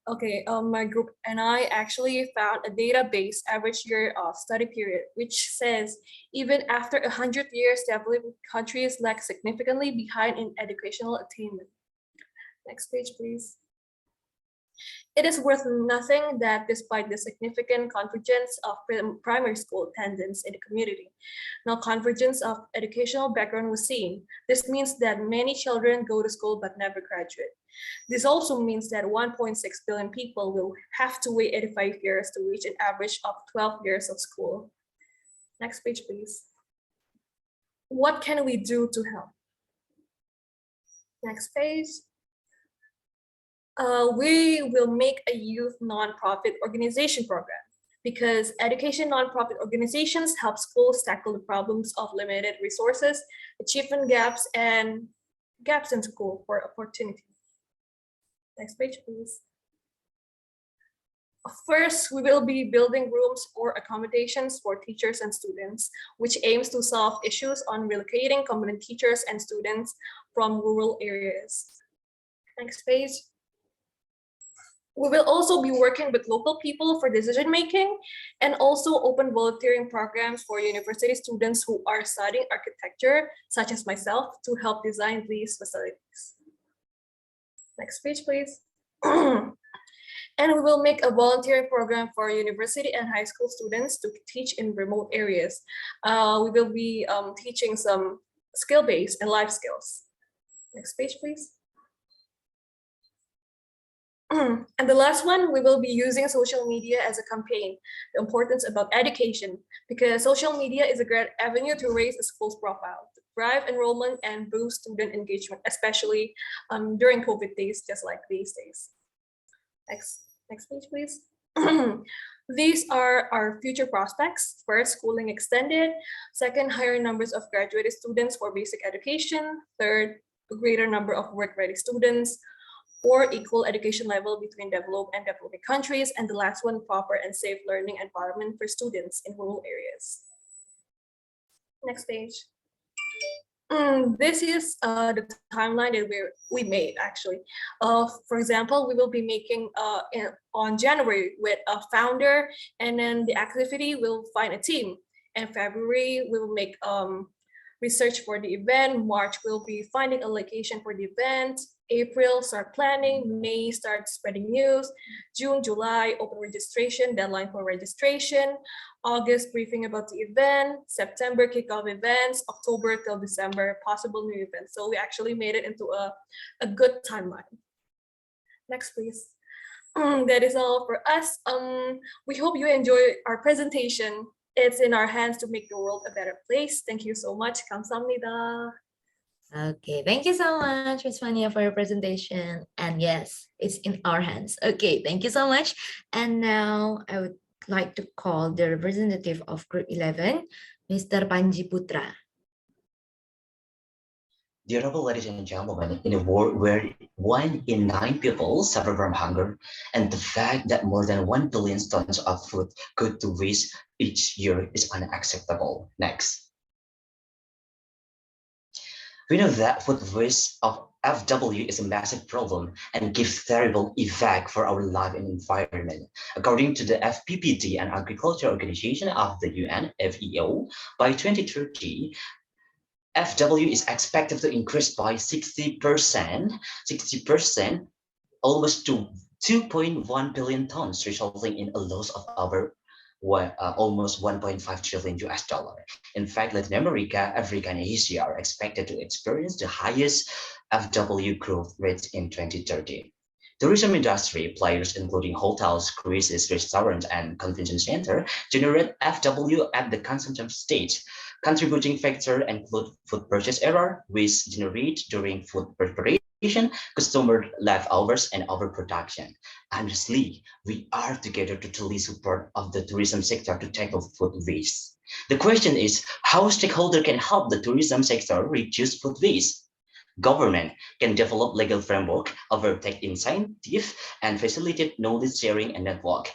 Okay, my group and I actually found a database average year of study period, which says even after 100 years, developing countries lag significantly behind in educational attainment. Next page, please. It is worth nothing that despite the significant convergence of primary school attendance in the community, no convergence of educational background was seen. This means that many children go to school but never graduate. This also means that 1.6 billion people will have to wait 85 years to reach an average of 12 years of school. Next page, please. What can we do to help? Next page. We will make a youth nonprofit organization program because education nonprofit organizations help schools tackle the problems of limited resources, achievement gaps, and gaps in school for opportunity. Next page, please. First, we will be building rooms or accommodations for teachers and students, which aims to solve issues on relocating competent teachers and students from rural areas. Next page. We will also be working with local people for decision making and also open volunteering programs for university students who are studying architecture, such as myself, to help design these facilities. Next page, please. And we will make a volunteering program for university and high school students to teach in remote areas. We will be teaching some skill-based and life skills. Next page, please. And the last one, we will be using social media as a campaign, the importance about education, because social media is a great avenue to raise a school's profile, to drive enrollment and boost student engagement, especially during COVID days, just like these days. Next page, please. These are our future prospects. First, schooling extended. Second, higher numbers of graduated students for basic education. Third, a greater number of work-ready students. 4, equal education level between developed and developing countries. And the last one, proper and safe learning environment for students in rural areas. Next page. This is the timeline that we made actually. For example, we will be making on January with a founder, and then the activity will find a team. And February we will make research for the event. March we'll be finding a location for the event. April, start planning. May, start spreading news. June, July, open registration, deadline for registration. August, briefing about the event. September, kickoff events. October till December, possible new events. So we actually made it into a good timeline. Next, please. That is all for us. We hope you enjoy our presentation. It's in our hands to make the world a better place. Thank you so much. 감사합니다. Okay, thank you so much, Ms. Fania, for your presentation. And yes, it's in our hands. Okay, thank you so much. And now I would like to call the representative of Group 11, Mr. Panji Putra. Dear honorable ladies and gentlemen, in a world where 1 in 9 people suffer from hunger, and the fact that more than 1 billion tons of food go to waste each year is unacceptable. Next. We know that food waste of FW is a massive problem and gives terrible effect for our life and environment. According to the FPPD and Agriculture Organization of the UN, FEO, by 2030, FW is expected to increase by 60%, almost to 2.1 billion tons, resulting in a loss of over almost 1.5 trillion US dollar. In fact, Latin America, Africa, and Asia are expected to experience the highest FW growth rate in 2030. Tourism industry players including hotels, cruises, restaurants, and convention center generate FW at the consumption stage. Contributing factor include food purchase error, waste generated during food preparation, customer leftovers, and overproduction. Honestly, we are together to totally support of the tourism sector to tackle food waste. The question is how stakeholders can help the tourism sector reduce food waste. Government can develop legal framework, overtake incentive, and facilitate knowledge sharing and network.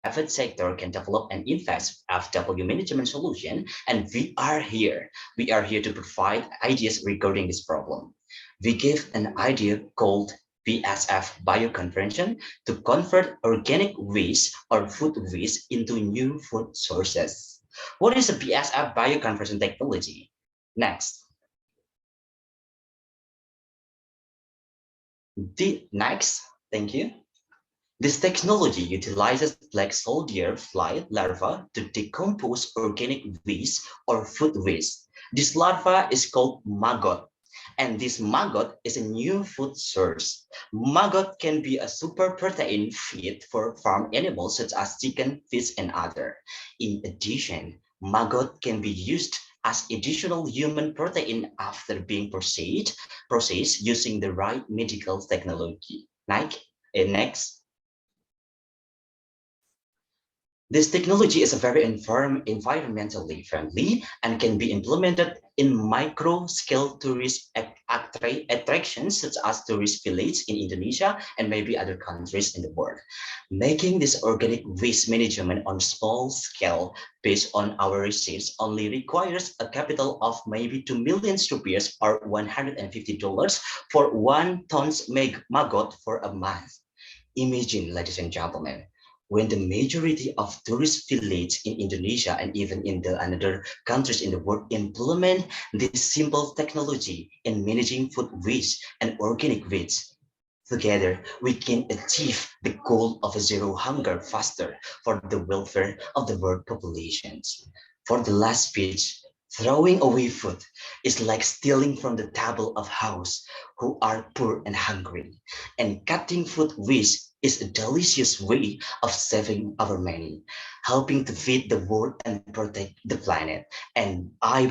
Private sector can develop and invest FW management solution, and we are here. We are here to provide ideas regarding this problem. We give an idea called BSF bioconversion to convert organic waste or food waste into new food sources. What is a BSF bioconversion technology? Next. Next, thank you. This technology utilizes black soldier fly larvae to decompose organic waste or food waste. This larva is called maggot, and this maggot is a new food source. Maggot can be a super protein feed for farm animals such as chicken, fish, and other. In addition, maggot can be used as additional human protein after being processed using the right medical technology. Next. This technology is a very environmentally friendly and can be implemented in micro-scale tourist attractions such as tourist village in Indonesia and maybe other countries in the world. Making this organic waste management on small scale based on our research only requires a capital of maybe 2 million rupees or $150 for 1 ton's maggot for a month. Imagine, ladies and gentlemen, when the majority of tourist villages in Indonesia and even in the other countries in the world implement this simple technology in managing food waste and organic waste. Together, we can achieve the goal of a zero hunger faster for the welfare of the world populations. For the last speech, throwing away food is like stealing from the table of house who are poor and hungry. And cutting food waste is a delicious way of saving our money, helping to feed the world and protect the planet. And we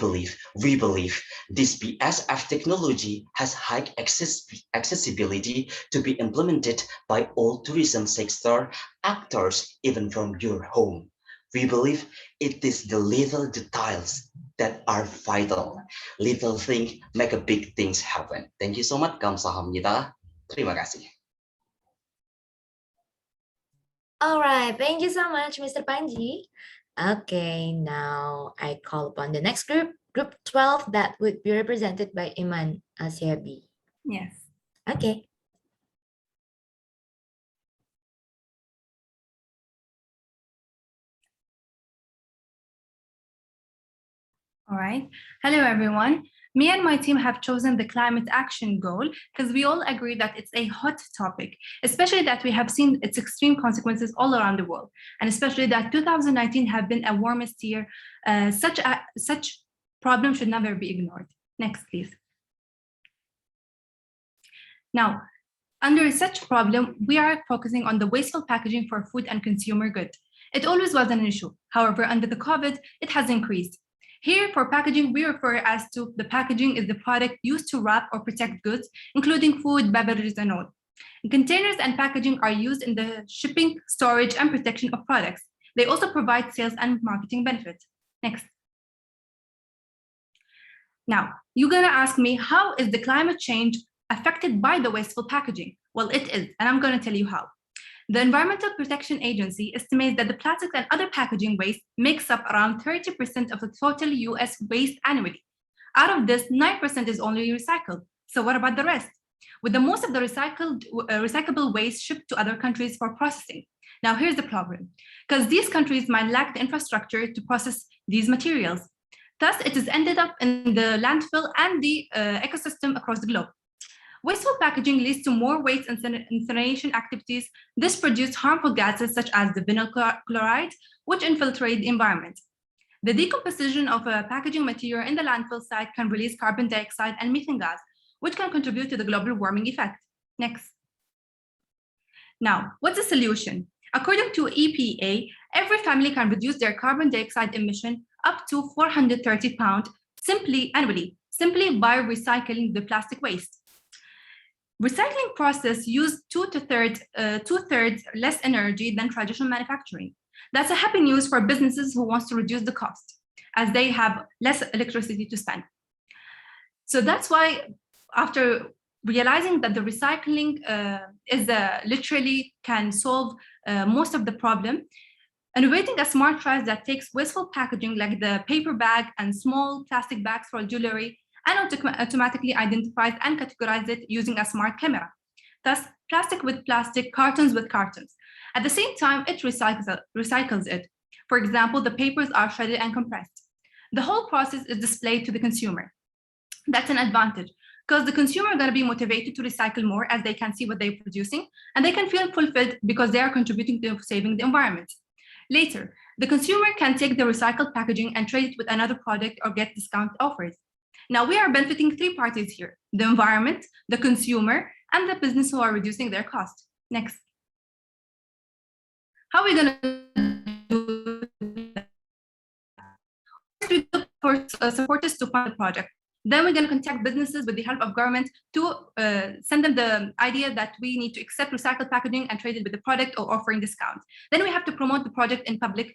believe, this BSF technology has high accessibility to be implemented by all tourism sector actors, even from your home. We believe it is the little details that are vital. Little things make a big things happen. Thank you so much. Kamsahamnida. Terima kasih. All right, thank you so much, Mr. Panji. Okay, now I call upon the next group, group 12, that would be represented by Iman Asyabi. Yes. Okay. All right. Hello, everyone. Me and my team have chosen the climate action goal because we all agree that it's a hot topic, especially that we have seen its extreme consequences all around the world, and especially that 2019 have been a warmest year. Such problem should never be ignored. Next, please. Now, under such problem, we are focusing on the wasteful packaging for food and consumer goods. It always was an issue. However, under the COVID, it has increased. Here, for packaging, we refer as to the packaging is the product used to wrap or protect goods, including food, beverages, and all. Containers and packaging are used in the shipping, storage, and protection of products. They also provide sales and marketing benefits. Next. Now, you're gonna ask me, how is the climate change affected by the wasteful packaging? Well, it is, and I'm gonna tell you how. The Environmental Protection Agency estimates that the plastic and other packaging waste makes up around 30% of the total US waste annually. Out of this, 9% is only recycled. So what about the rest? With the most of the recyclable waste shipped to other countries for processing. Now here's the problem, because these countries might lack the infrastructure to process these materials. Thus, it has ended up in the landfill and the ecosystem across the globe. Wasteful packaging leads to more waste incineration activities. This produces harmful gases such as the vinyl chloride, which infiltrate the environment. The decomposition of a packaging material in the landfill site can release carbon dioxide and methane gas, which can contribute to the global warming effect. Next. Now, what's the solution? According to EPA, every family can reduce their carbon dioxide emission up to 430 pounds annually, simply by recycling the plastic waste. Recycling process use two-thirds less energy than traditional manufacturing. That's a happy news for businesses who wants to reduce the cost, as they have less electricity to spend. So that's why, after realizing that the recycling literally can solve most of the problem, innovating a smart trash that takes wasteful packaging like the paper bag and small plastic bags for jewelry and automatically identifies and categorizes it using a smart camera. Thus, plastic with plastic, cartons with cartons. At the same time, it recycles it. For example, the papers are shredded and compressed. The whole process is displayed to the consumer. That's an advantage. because the consumer are going to be motivated to recycle more as they can see what they're producing, and they can feel fulfilled because they are contributing to saving the environment. Later, the consumer can take the recycled packaging and trade it with another product or get discount offers. Now we are benefiting three parties here: the environment, the consumer, and the business who are reducing their cost. Next. How are we going to do that? We look for supporters to fund the project. Then we're going to contact businesses with the help of government to send them the idea that we need to accept recycled packaging and trade it with the product or offering discounts. Then we have to promote the project in public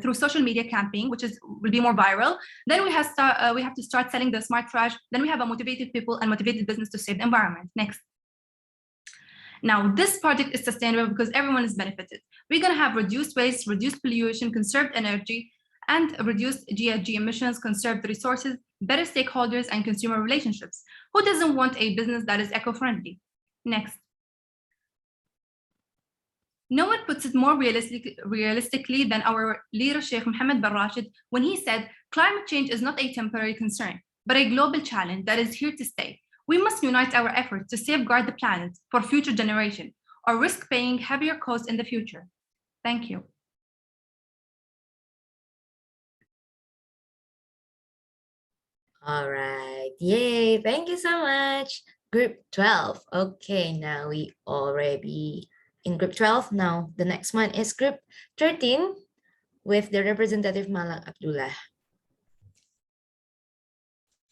through social media campaign, which will be more viral. Then we have to start selling the smart trash. Then we have a motivated people and motivated business to save the environment. Next. Now, this project is sustainable because everyone is benefited. We're going to have reduced waste, reduced pollution, conserved energy, and reduced GHG emissions, conserved resources, better stakeholders, and consumer relationships. Who doesn't want a business that is eco-friendly? Next. No one puts it more realistically than our leader, Sheikh Mohammed bin Rashid, when he said, climate change is not a temporary concern, but a global challenge that is here to stay. We must unite our efforts to safeguard the planet for future generations, or risk paying heavier costs in the future. Thank you. All right. Yay. Thank you so much. Group 12. Okay, now we already in group 12. Now the next one is group 13 with the representative Malang Abdullah.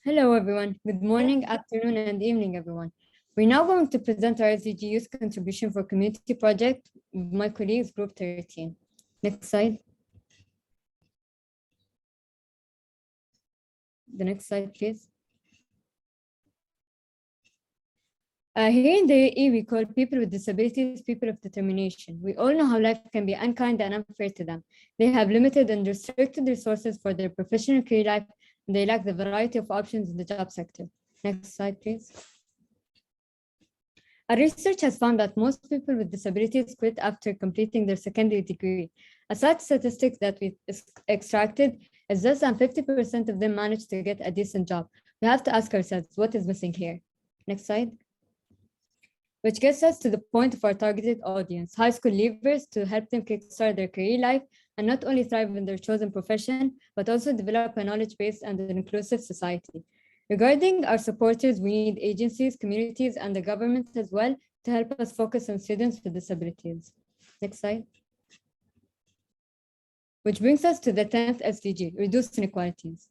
Hello, everyone. Good morning, afternoon, and evening, everyone. We're now going to present our YSDGS contribution for community project with my colleagues, group 13. Next slide. The next slide, please. Here in the UAE, we call people with disabilities people of determination. We all know how life can be unkind and unfair to them. They have limited and restricted resources for their professional career life, and they lack the variety of options in the job sector. Next slide, please. Our research has found that most people with disabilities quit after completing their secondary degree. A sad statistic that we extracted is less than 50% of them manage to get a decent job. We have to ask ourselves, what is missing here? Next slide. Which gets us to the point of our targeted audience, high school leavers, to help them kickstart their career life and not only thrive in their chosen profession, but also develop a knowledge-based and an inclusive society. Regarding our supporters, we need agencies, communities, and the government as well to help us focus on students with disabilities. Next slide. Which brings us to the 10th SDG, reduce inequalities.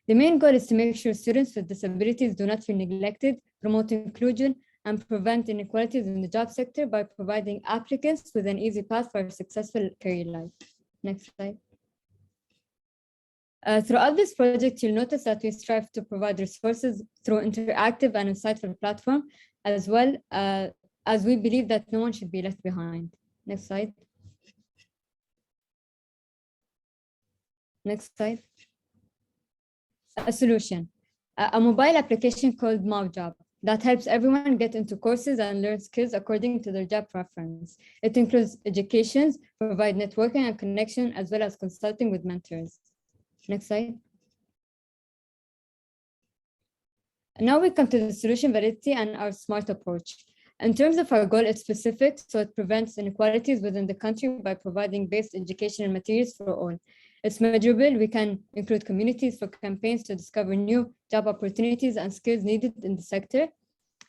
The main goal is to make sure students with disabilities do not feel neglected, promote inclusion, and prevent inequalities in the job sector by providing applicants with an easy path for a successful career life. Next slide. Throughout this project, you'll notice that we strive to provide resources through interactive and insightful platform, as well as we believe that no one should be left behind. Next slide. Next slide. A solution. A mobile application called MauJob that helps everyone get into courses and learn skills according to their job preference. It includes educations, provide networking and connection, as well as consulting with mentors. Next slide. Now we come to the solution validity and our smart approach. In terms of our goal, it's specific, so it prevents inequalities within the country by providing basic educational materials for all. It's measurable. We can include communities for campaigns to discover new job opportunities and skills needed in the sector.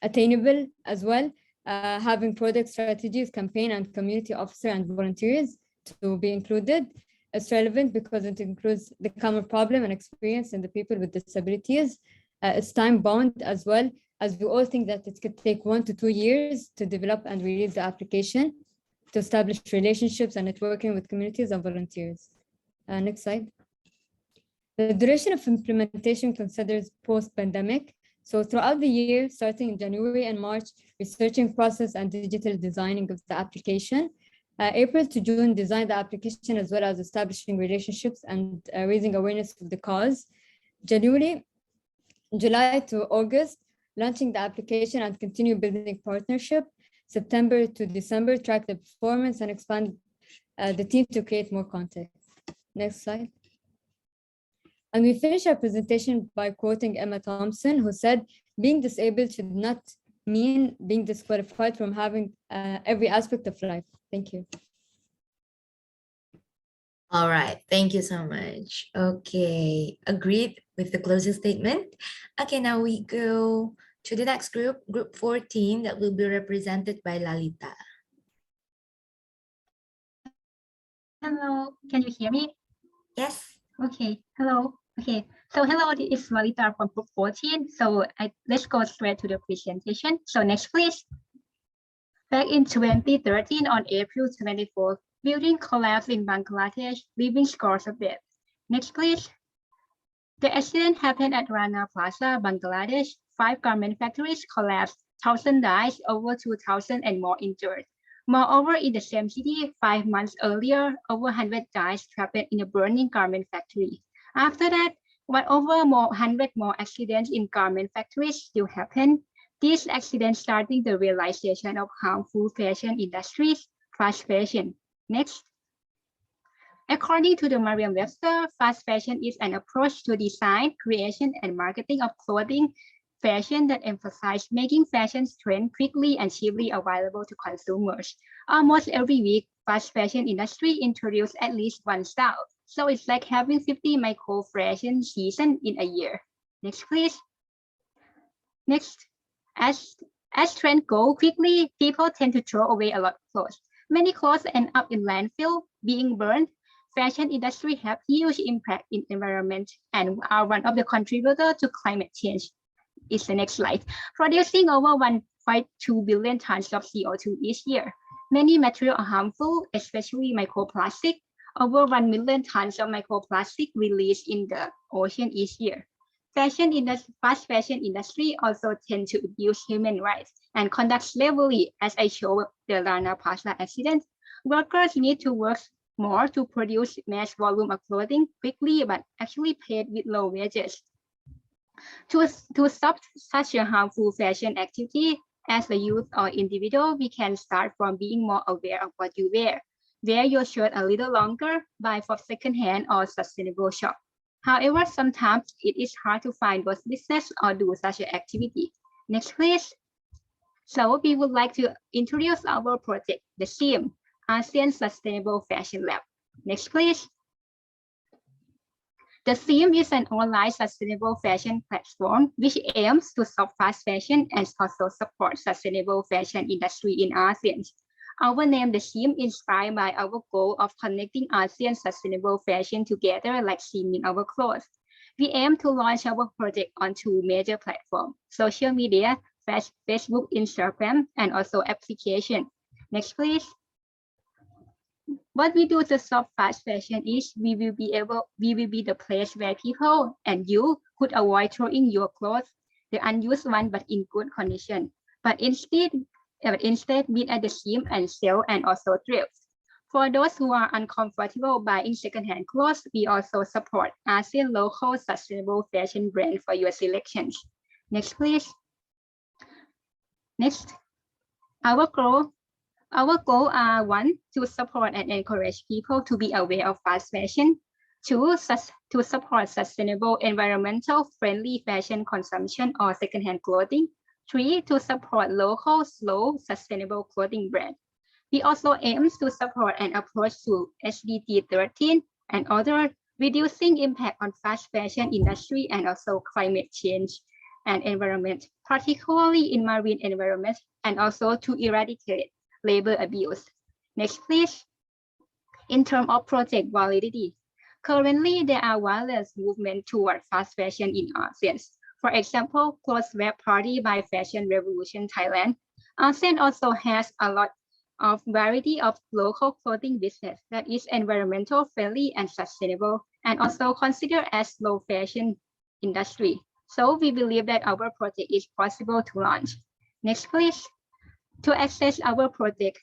Attainable as well, having product strategies, campaign and community officer and volunteers to be included. It's relevant because it includes the common problem and experience in the people with disabilities. It's time bound as well, as we all think that it could take 1 to 2 years to develop and release the application, to establish relationships and networking with communities and volunteers. Next slide. The duration of implementation considers post-pandemic. So throughout the year, starting in January and March, researching process and digital designing of the application. April to June, design the application as well as establishing relationships and raising awareness of the cause. July to August, launching the application and continue building partnership. September to December, track the performance and expand the team to create more content. Next slide. And we finish our presentation by quoting Emma Thompson, who said, Being disabled should not mean being disqualified from having every aspect of life. Thank you. All right, thank you so much. Okay, agreed with the closing statement. Okay, now we go to the next group, group 14, that will be represented by Lalita. Hello, can you hear me? Yes. Okay, hello. Okay, so hello, this is Lalita from group 14. So let's go straight to the presentation. So next, please. Back in 2013, on April 24th, building collapsed in Bangladesh, leaving scores of deaths. Next, please. The accident happened at Rana Plaza, Bangladesh. 5 garment factories collapsed, 1,000 died, over 2,000 and more injured. Moreover, in the same city, 5 months earlier, over 100 died trapped in a burning garment factory. After that, over 100 more accidents in garment factories still happened. These accidents starting the realization of harmful fashion industries, fast fashion. Next. According to the Merriam-Webster, fast fashion is an approach to design, creation, and marketing of clothing fashion that emphasizes making fashion trend quickly and cheaply available to consumers. Almost every week, fast fashion industry introduces at least one style. So it's like having 50 micro fashion seasons in a year. Next, please. Next, as trends go quickly, people tend to throw away a lot of clothes. Many clothes end up in landfill, being burned. Fashion industry have huge impact in environment and are one of the contributors to climate change. Is the next slide. Producing over 1.2 billion tons of CO2 each year. Many materials are harmful, especially microplastic. Over 1 million tons of microplastic released in the ocean each year. Fast fashion industry also tend to abuse human rights and conduct slavery, as I showed the Rana Plaza accident. Workers need to work more to produce mass volume of clothing quickly, but actually paid with low wages. To stop such a harmful fashion activity, as a youth or individual, we can start from being more aware of what you wear. Wear your shirt a little longer, buy from secondhand or sustainable shop. However, sometimes it is hard to find both business or do such an activity. Next, please. So we would like to introduce our project, the SEAM, ASEAN Sustainable Fashion Lab. Next, please. The theme is an online sustainable fashion platform which aims to solve fast fashion and also support sustainable fashion industry in ASEAN. Our name, the theme, inspired by our goal of connecting ASEAN sustainable fashion together like seeing in our clothes. We aim to launch our project on 2 major platforms, social media, Facebook, Instagram, and also application. Next, please. What we do to solve fast fashion is we will be the place where people and you could avoid throwing your clothes, the unused one but in good condition. But instead meet at the seam and sell and also thrift. For those who are uncomfortable buying secondhand clothes, we also support ASEAN local sustainable fashion brand for your selections. Next, please. Next, our goal are 1, to support and encourage people to be aware of fast fashion. 2, to support sustainable, environmental friendly fashion consumption or secondhand clothing. 3, to support local, slow, sustainable clothing brand. We also aim to support an approach to SDG 13 and other, reducing impact on fast fashion industry and also climate change and environment, particularly in marine environment, and also to eradicate labor abuse. Next, please. In terms of project validity, currently there are various movements toward fast fashion in ASEAN. For example, Clothes Web Party by Fashion Revolution Thailand. ASEAN also has a lot of variety of local clothing business that is environmental friendly and sustainable, and also considered as low fashion industry. So we believe that our project is possible to launch. Next, please. To access our project,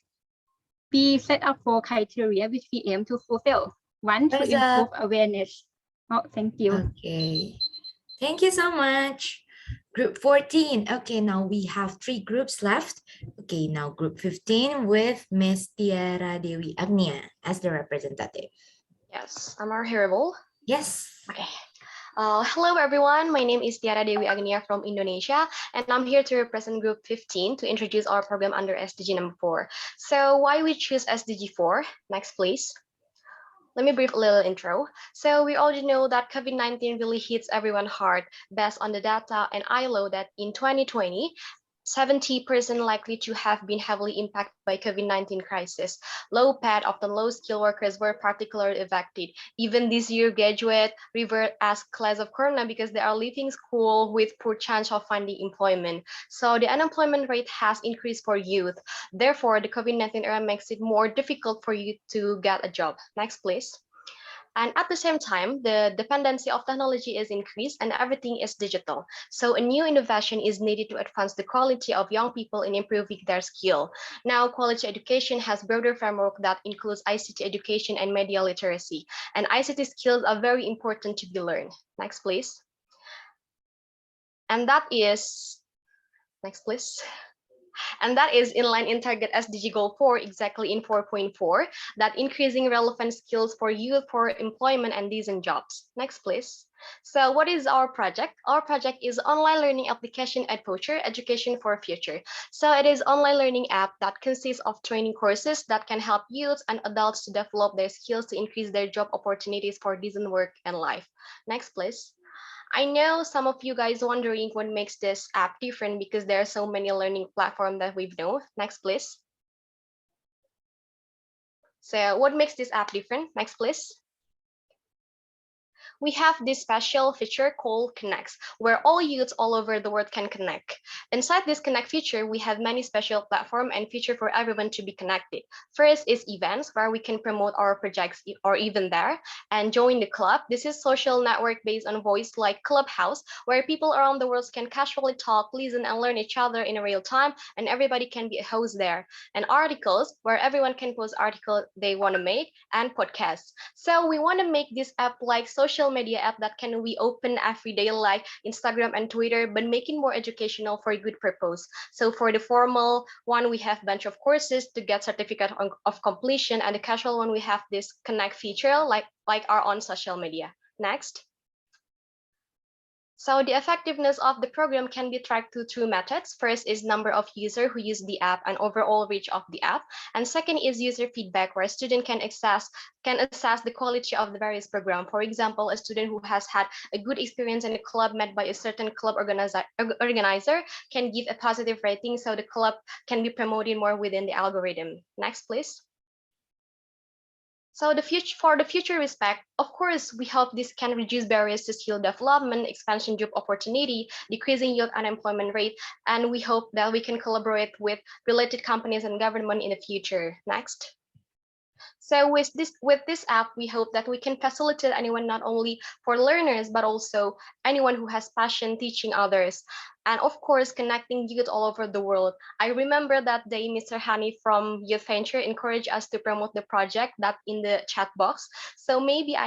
we set up 4 criteria which we aim to fulfill. 1, to improve awareness. Oh, thank you. Okay. Thank you so much. Group 14. Okay, now we have 3 groups left. Okay, now group 15 with Miss Tiara Dewi Agnia as the representative. Yes, am I hearable? Yes. Okay. Hello everyone, my name is Tiara Dewi Agnia from Indonesia, and I'm here to represent Group 15 to introduce our program under SDG number 4. So why we choose SDG 4? Next please. Let me brief a little intro. So we already know that COVID-19 really hits everyone hard based on the data and ILO that in 2020, 70% likely to have been heavily impacted by COVID-19 crisis. Low paid, often low skilled workers were particularly affected. Even this year, graduate revert as class of corona because they are leaving school with poor chance of finding employment. So the unemployment rate has increased for youth. Therefore, the COVID-19 era makes it more difficult for you to get a job. Next, please. And at the same time, the dependency of technology is increased and everything is digital. So a new innovation is needed to advance the quality of young people in improving their skill. Now, quality education has broader framework that includes ICT education and media literacy. And ICT skills are very important to be learned. Next, please. And that is, next, please. And that is in line in target SDG goal 4, exactly in 4.4, that increasing relevant skills for youth for employment and decent jobs. Next, please. So what is our project? Our project is online learning application at Poacher, Education for Future. So it is online learning app that consists of training courses that can help youths and adults to develop their skills to increase their job opportunities for decent work and life. Next, please. I know some of you guys wondering what makes this app different because there are so many learning platforms that we've known. Next, please. So what makes this app different? Next, please. We have this special feature called Connects, where all youths all over the world can connect. Inside this Connect feature, we have many special platforms and features for everyone to be connected. First is events, where we can promote our projects or even there, and join the club. This is social network based on voice like Clubhouse, where people around the world can casually talk, listen, and learn each other in real time, and everybody can be a host there. And articles, where everyone can post articles they want to make, and podcasts. So we want to make this app like social media app that can we open every day like Instagram and Twitter, but make it more educational for a good purpose. So for the formal one, we have bunch of courses to get certificate of completion, and the casual one, we have this connect feature like our own social media. Next. So the effectiveness of the program can be tracked to two methods. First is number of users who use the app and overall reach of the app. And second is user feedback, where a student can assess the quality of the various program. For example, a student who has had a good experience in a club met by a certain club organizer can give a positive rating, so the club can be promoted more within the algorithm. Next, please. So for the future respect, of course, we hope this can reduce barriers to skill development, expansion job opportunity, decreasing youth unemployment rate, and we hope that we can collaborate with related companies and government in the future. Next. So with this app, we hope that we can facilitate anyone, not only for learners, but also anyone who has passion teaching others. And of course, connecting youth all over the world. I remember that day Mr. Hani from Youth Venture encouraged us to promote the project that in the chat box. So maybe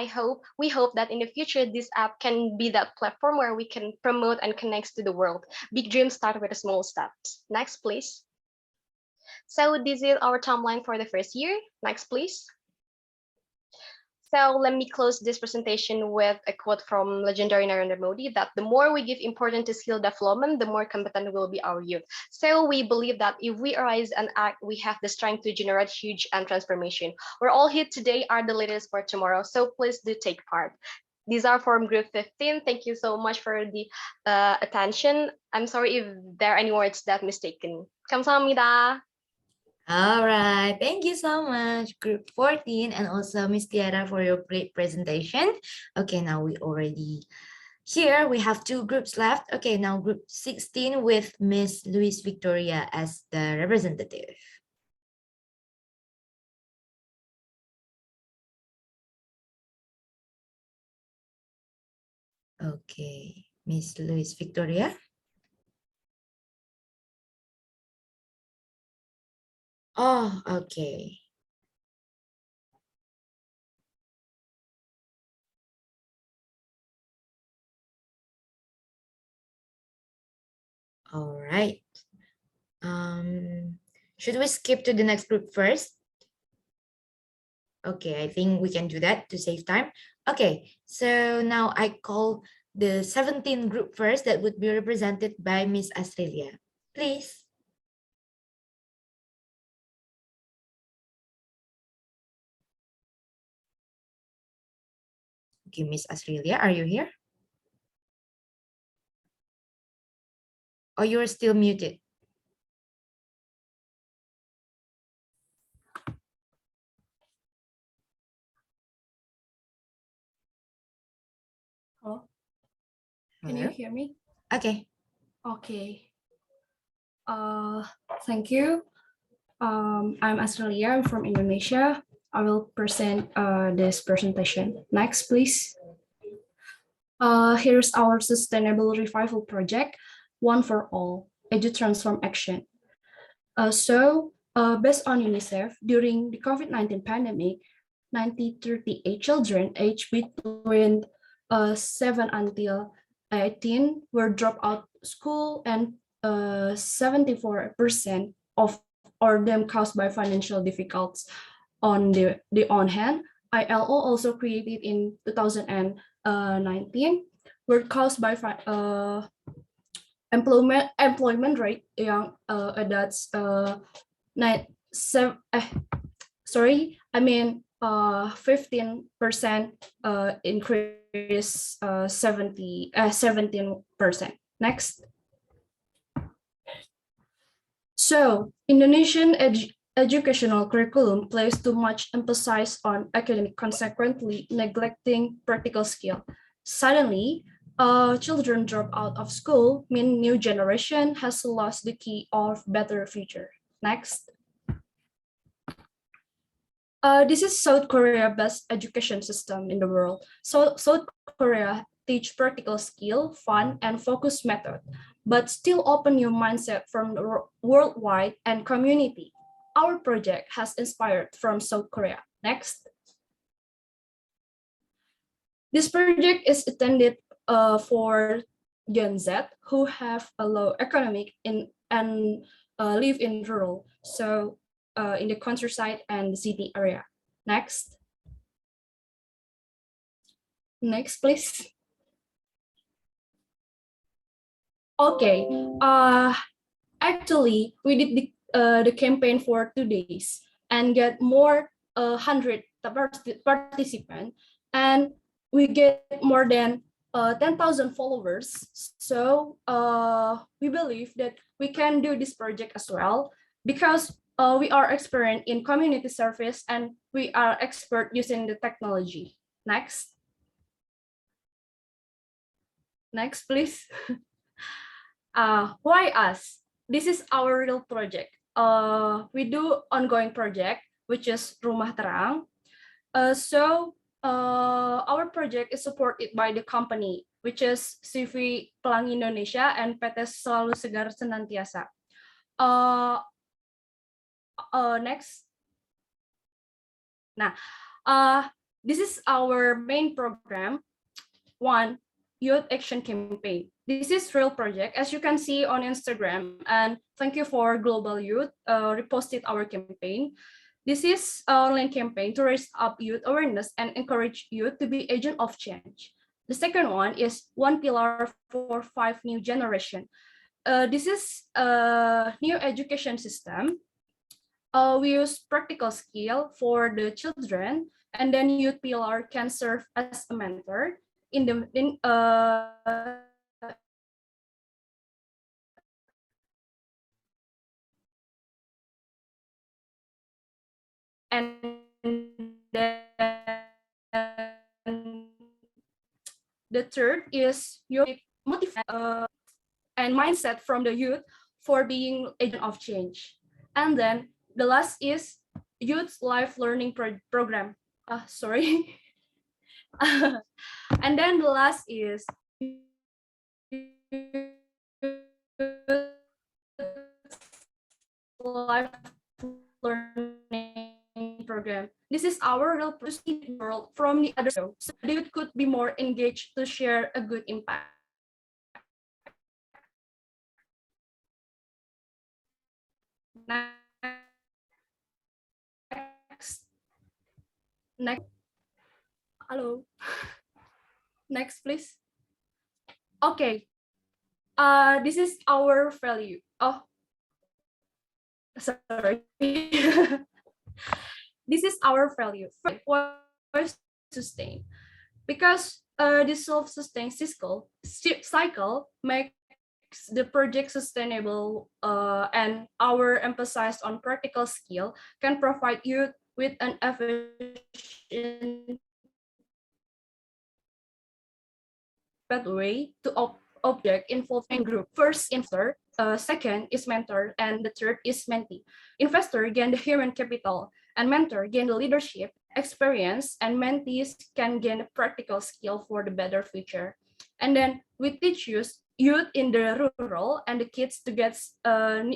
we hope that in the future, this app can be that platform where we can promote and connect to the world. Big dreams start with small steps. Next, please. So this is our timeline for the first year. Next, please. So let me close this presentation with a quote from legendary Narendra Modi that the more we give importance to skill development, the more competent will be our youth. So we believe that if we arise and act, we have the strength to generate huge and transformation. We're all here today are the leaders for tomorrow. So please do take part. These are from Group 15. Thank you so much for the attention. I'm sorry if there are any words that mistaken. 감사합니다. All right, thank you so much, Group 14, and also Miss Tiara for your great presentation. Okay, now we already here, we have two groups left. Okay, now Group 16 with Miss Luis Victoria as the representative. Okay, Miss Luis Victoria. Oh, okay. All right. Should we skip to the next group first? Okay, I think we can do that to save time. Okay, so now I call the 17 group first that would be represented by Miss Australia. Please. Okay, Miss Australia, are you here? Or you're still muted? Hello? Can you hear me? Okay. Okay. Thank you. I'm Australia. I'm from Indonesia. I will present this presentation. Next, please. Here's our Sustainable Revival Project, One for All, Transform Action. Based on UNICEF, during the COVID-19 pandemic, 9038 children aged between 7 until 18 were dropped out school, and 74% of or them caused by financial difficulties. On the on hand, ILO also created in 2019 were caused by employment rate yang that's nine seven sorry I mean 15% increase 17%. Next. So Indonesian educational curriculum places too much emphasis on academic, consequently neglecting practical skill. Suddenly, children drop out of school, mean new generation has lost the key of better future. Next. This is South Korea best education system in the world. So South Korea teach practical skill, fun, and focus method, but still open your mindset from the worldwide and community. Our project has inspired from South Korea. Next. This project is intended for Gen Z who have a low economic and live in rural, so in the countryside and the city area. Next. Next, please. Okay. Actually, we did the campaign for 2 days and get more 100 participants, and we get more than 10,000 followers. So we believe that we can do this project as well because we are experienced in community service and we are expert using the technology. Next. Next, please. Why us? This is our real project. We do ongoing project, which is Rumah Terang. Our project is supported by the company, which is CV Pelangi Indonesia and PT Selalu Segar Senantiasa. Next. Nah, this is our main program. One, Youth Action Campaign. This is real project, as you can see on Instagram, and thank you for Global Youth reposted our campaign. This is an online campaign to raise up youth awareness and encourage youth to be agent of change. The second one is One Pillar for 5 New Generation. This is a new education system. We use practical skill for the children, and then youth pillar can serve as a mentor in the and then the third is your motivation and mindset from the youth for being agent of change. And then the last is youth life learning program. Sorry. And then the last is life learning program. This is our real world from the other, so the youth could be more engaged to share a good impact. Next. Hello. Next, please. Okay. This is our value. Oh, sorry. This is our value. For sustain, because the self-sustained cycle makes the project sustainable, and our emphasis on practical skill can provide youth with an efficient way to object involving group. First, investor, second is mentor, and the third is mentee. Investor gain the human capital, and mentor gain the leadership experience, and mentees can gain the practical skill for the better future. And then we teach youth in the rural and the kids to get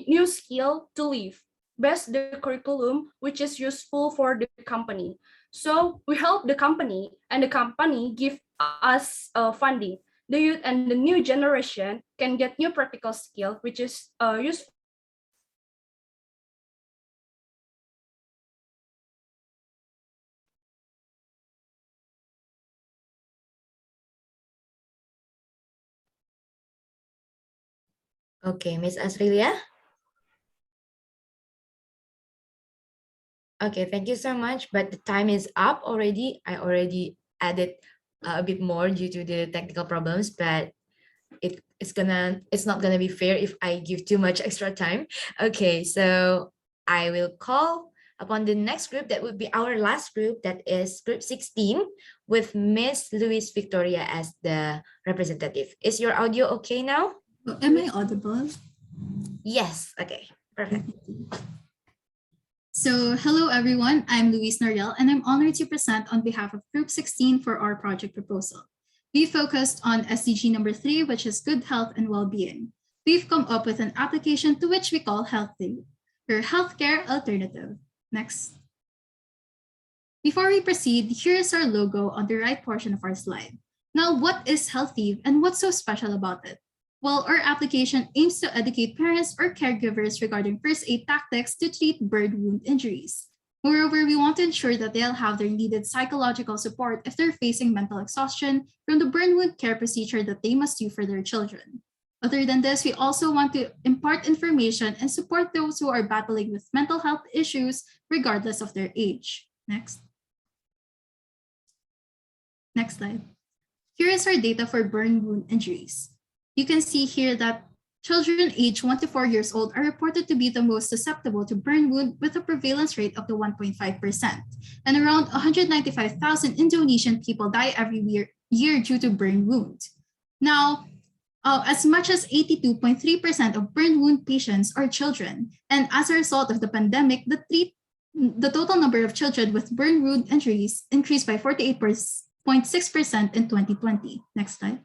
new skill to live. Best the curriculum which is useful for the company. So we help the company, and the company give us funding. The youth and the new generation can get new practical skill, which is useful. Okay, Miss Asrilia. Okay, thank you so much. But the time is up already. I already added a bit more due to the technical problems, but it's not gonna be fair if I give too much extra time. Okay, so I will call upon the next group. That would be our last group, that is group 16, with Miss Louise Victoria as the representative. Is your audio okay now? Am I audible? Yes, okay, perfect. So hello everyone, I'm Luis Noriel and I'm honored to present on behalf of Group 16 for our project proposal. We focused on SDG number 3, which is good health and well-being. We've come up with an application to which we call Healthy, your healthcare alternative. Next. Before we proceed, here's our logo on the right portion of our slide. Now, what is Healthy and what's so special about it? Well, our application aims to educate parents or caregivers regarding first aid tactics to treat burn wound injuries. Moreover, we want to ensure that they'll have their needed psychological support if they're facing mental exhaustion from the burn wound care procedure that they must do for their children. Other than this, we also want to impart information and support those who are battling with mental health issues regardless of their age. Next. Next slide. Here is our data for burn wound injuries. You can see here that children aged 1 to 4 years old are reported to be the most susceptible to burn wound, with a prevalence rate of the 1.5%. And around 195,000 Indonesian people die every year due to burn wound. Now, as much as 82.3% of burn wound patients are children. And as a result of the pandemic, the total number of children with burn wound injuries increased by 48.6% in 2020. Next slide.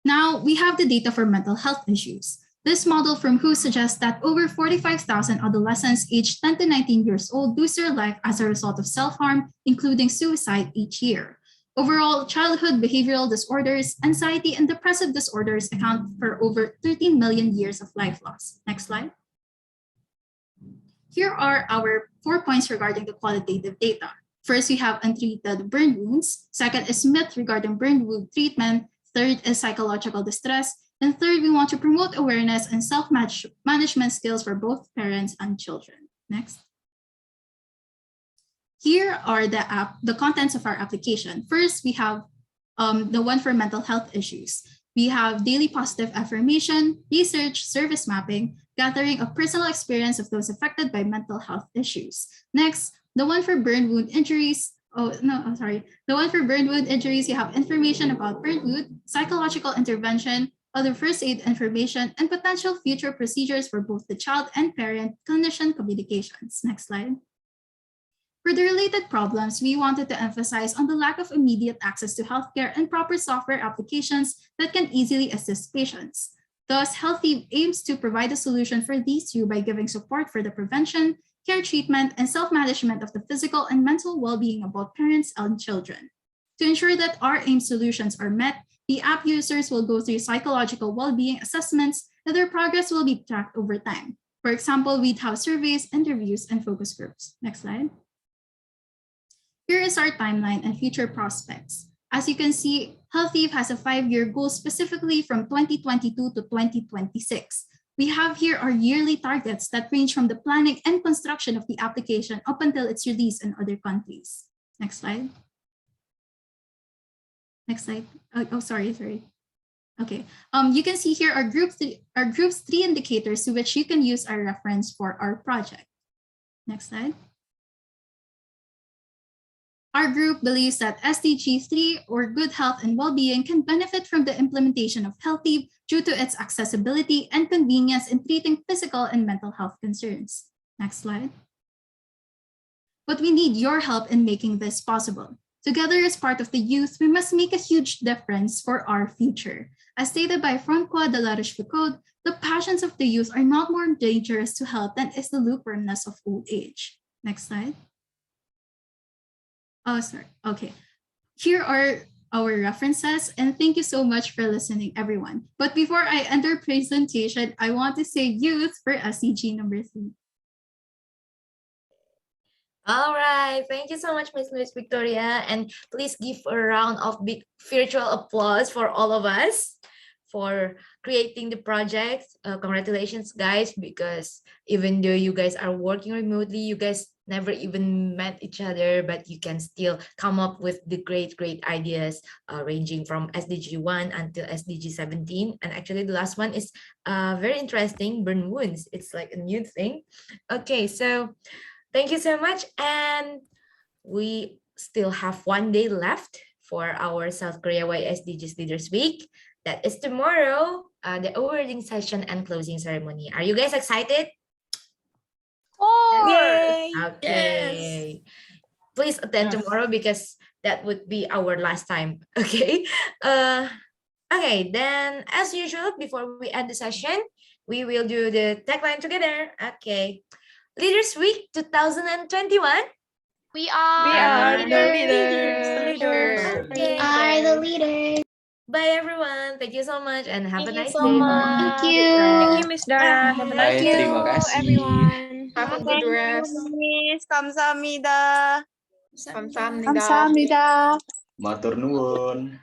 Now, we have the data for mental health issues. This model from WHO suggests that over 45,000 adolescents aged 10 to 19 years old lose their life as a result of self-harm, including suicide, each year. Overall, childhood behavioral disorders, anxiety, and depressive disorders account for over 13 million years of life loss. Next slide. Here are our 4 points regarding the qualitative data. First, we have untreated burn wounds. Second is myth regarding burn wound treatment. Third is psychological distress. And third, we want to promote awareness and self-management skills for both parents and children. Next. Here are the contents of our application. First, we have the one for mental health issues. We have daily positive affirmation, research, service mapping, gathering a personal experience of those affected by mental health issues. Next, the one for burn wound injuries. The one for burn wound injuries, you have information about burn wound, psychological intervention, other first aid information, and potential future procedures for both the child and parent clinician communications. Next slide. For the related problems, we wanted to emphasize on the lack of immediate access to healthcare and proper software applications that can easily assist patients. Thus, Healthy aims to provide a solution for these two by giving support for the prevention, care treatment, and self-management of the physical and mental well-being of both parents and children. To ensure that our aim solutions are met, the app users will go through psychological well-being assessments and their progress will be tracked over time. For example, we'd have surveys, interviews, and focus groups. Next slide. Here is our timeline and future prospects. As you can see, Healthy has a 5-year goal specifically from 2022 to 2026. We have here our yearly targets that range from the planning and construction of the application up until its release in other countries. Next slide. Next slide. Sorry. Okay. You can see here our group's 3 indicators to which you can use our reference for our project. Next slide. Our group believes that SDG 3, or good health and well-being, can benefit from the implementation of Healthy due to its accessibility and convenience in treating physical and mental health concerns. Next slide. But we need your help in making this possible. Together as part of the youth, we must make a huge difference for our future. As stated by Francois de la Rochefoucauld, the passions of the youth are not more dangerous to health than is the lukewarmness of old age. Next slide. Oh, sorry. Okay. Here are our references, and thank you so much for listening, everyone. But before I end our presentation, I want to say youth for SDG number 3. All right, thank you so much, Miss Victoria, and please give a round of big virtual applause for all of us for creating the project. Congratulations, guys, because even though you guys are working remotely, you guys never even met each other, but you can still come up with the great ideas ranging from SDG 1 until SDG 17. And actually the last one is very interesting, burn wounds. It's like a new thing. Okay, so thank you so much. And we still have 1 day left for our South Korea YSDGS Leaders Week. That is tomorrow, the awarding session and closing ceremony. Are you guys excited? Yay! Okay. Yes. Please attend tomorrow because that would be our last time. Okay. Okay, then as usual, before we end the session, we will do the tagline together. Okay. Leaders Week 2021. We are the leaders. Okay. We are the leaders. Bye everyone. Thank you so much and have a Thank you nice so day. much. Thank you, Miss Dara. Have a nice Bye, day, terima kasih. everyone. Have a good rest. Miss. Kamsahamnida. Kamsahamnida. Kamsahamnida. Matur nuwun.